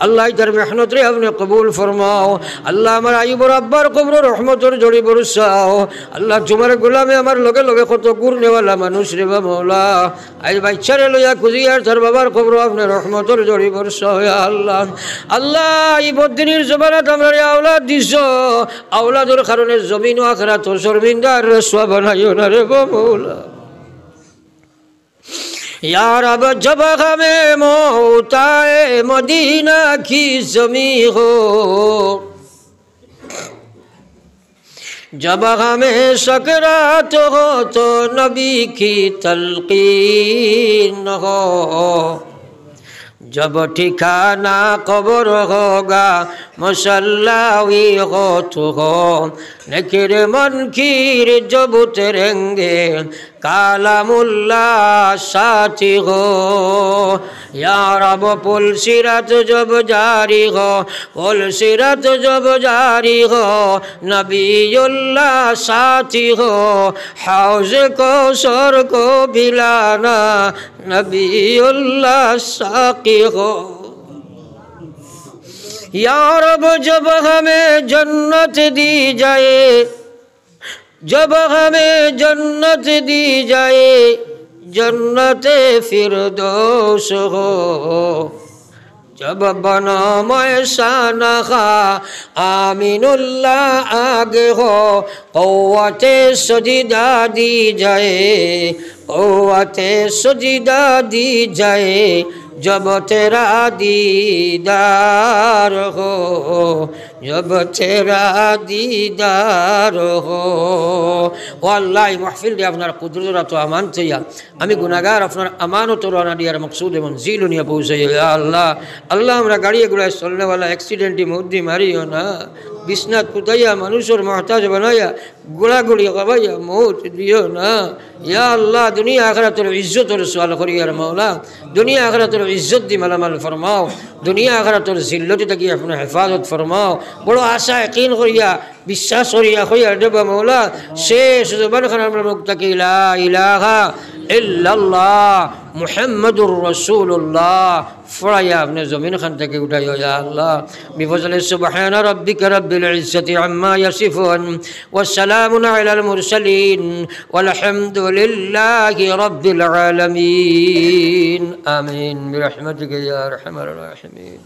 अल्लाह इधर मेहनत रे हमने कबूल फरमाओ अल्लाह हमारे आयुब और अब्बार कब्र रहमत और जोड़ी बरसाओ अल्लाह तुम्हारे गुलामे हमारे लगे लगे कत गुरने वाला मानुष रे मौला आज बच्चा रे लइया कुजियार धर बाबार कब्र आपने रहमत और जोड़ी बरसाओ या अल्लाह अल्लाह ई बदिनीर जमानात हमरा रे औलाद दिसो औलादर कारणे जमीन ও आखिरात शर्मिंदार रसवा बनाइयो ना रे मौला या रब जब हमें मौताए मदीना की ज़मी हो जब हमें सकरात हो तो नबी की तलकीन हो जब ठिकाना कब्र होगा मसल्ला भी हो तो हो नकीर मनकीर जब उतरेंगे कालामुल्ला साथी हो या रब पुल सिरात जब जारी हो पुल सिरात जब जारी हो नबीउल्लाह साथी हो हौज को सर को भिलाना नबीउल्लाह साकी हो या रब जब हमें जन्नत दी जाए जब हमें जन्नत दी जाए जन्नत फिरदौस हो जब बना मैसाना खा आमीनुल्लाह आगे हो क़व्वते सजीदा दी जाए क़व्वते सजीदा दी जाए जब तेरा दीदार हो जब तेरा दीदार हो ओ अल्लाह महफिल दे আপনার কুদরত ও আমান চাইয়া আমি গুনাহগার আপনার আমানত ও রানা দিয়ার মকসুদ মনজিল নিয়ে পৌঁছাই ইয়া আল্লাহ আল্লাহ আমরা গাড়ি গুড়ায় চলনে वाला एक्सीडेंटी मुद्दी मारियो ना बिस्नात पुताया मनुष्यर मोहताज बनाया गुड़ा गुड़ी गवाया मौत दियो ना या अल्लाह दुनिया आखिरत और इज्जत और सवाल करी यार मौला दुनिया आखिरत और इज्जत दी मालामाल फरमाओ दुनिया आखिरत और जिल्लत तक अपने हिफाजत फरमाओ बड़ो आशा यकीन करिया বিশ্বাস করিয়া কইয়া দেবা মৌলা শেষ জবান খান আমরা মুক্তাকি লা ইলাহা ইল্লাল্লাহ মুহাম্মাদুর রাসূলুল্লাহ ফরায়া আপনি জমিন খান থেকে উঠাইও ইয়া আল্লাহ বিফজল সুবহান রাব্বিকা রাব্বিল ইজ্জাতি আম্মা ইয়াসিফুন ওয়া সালামুন আলাল মুরসালিন ওয়াল হামদুলিল্লাহি রাব্বিল আলামিন আমিন বিরহমাতিকা ইয়া আরহামার রাহিমিন।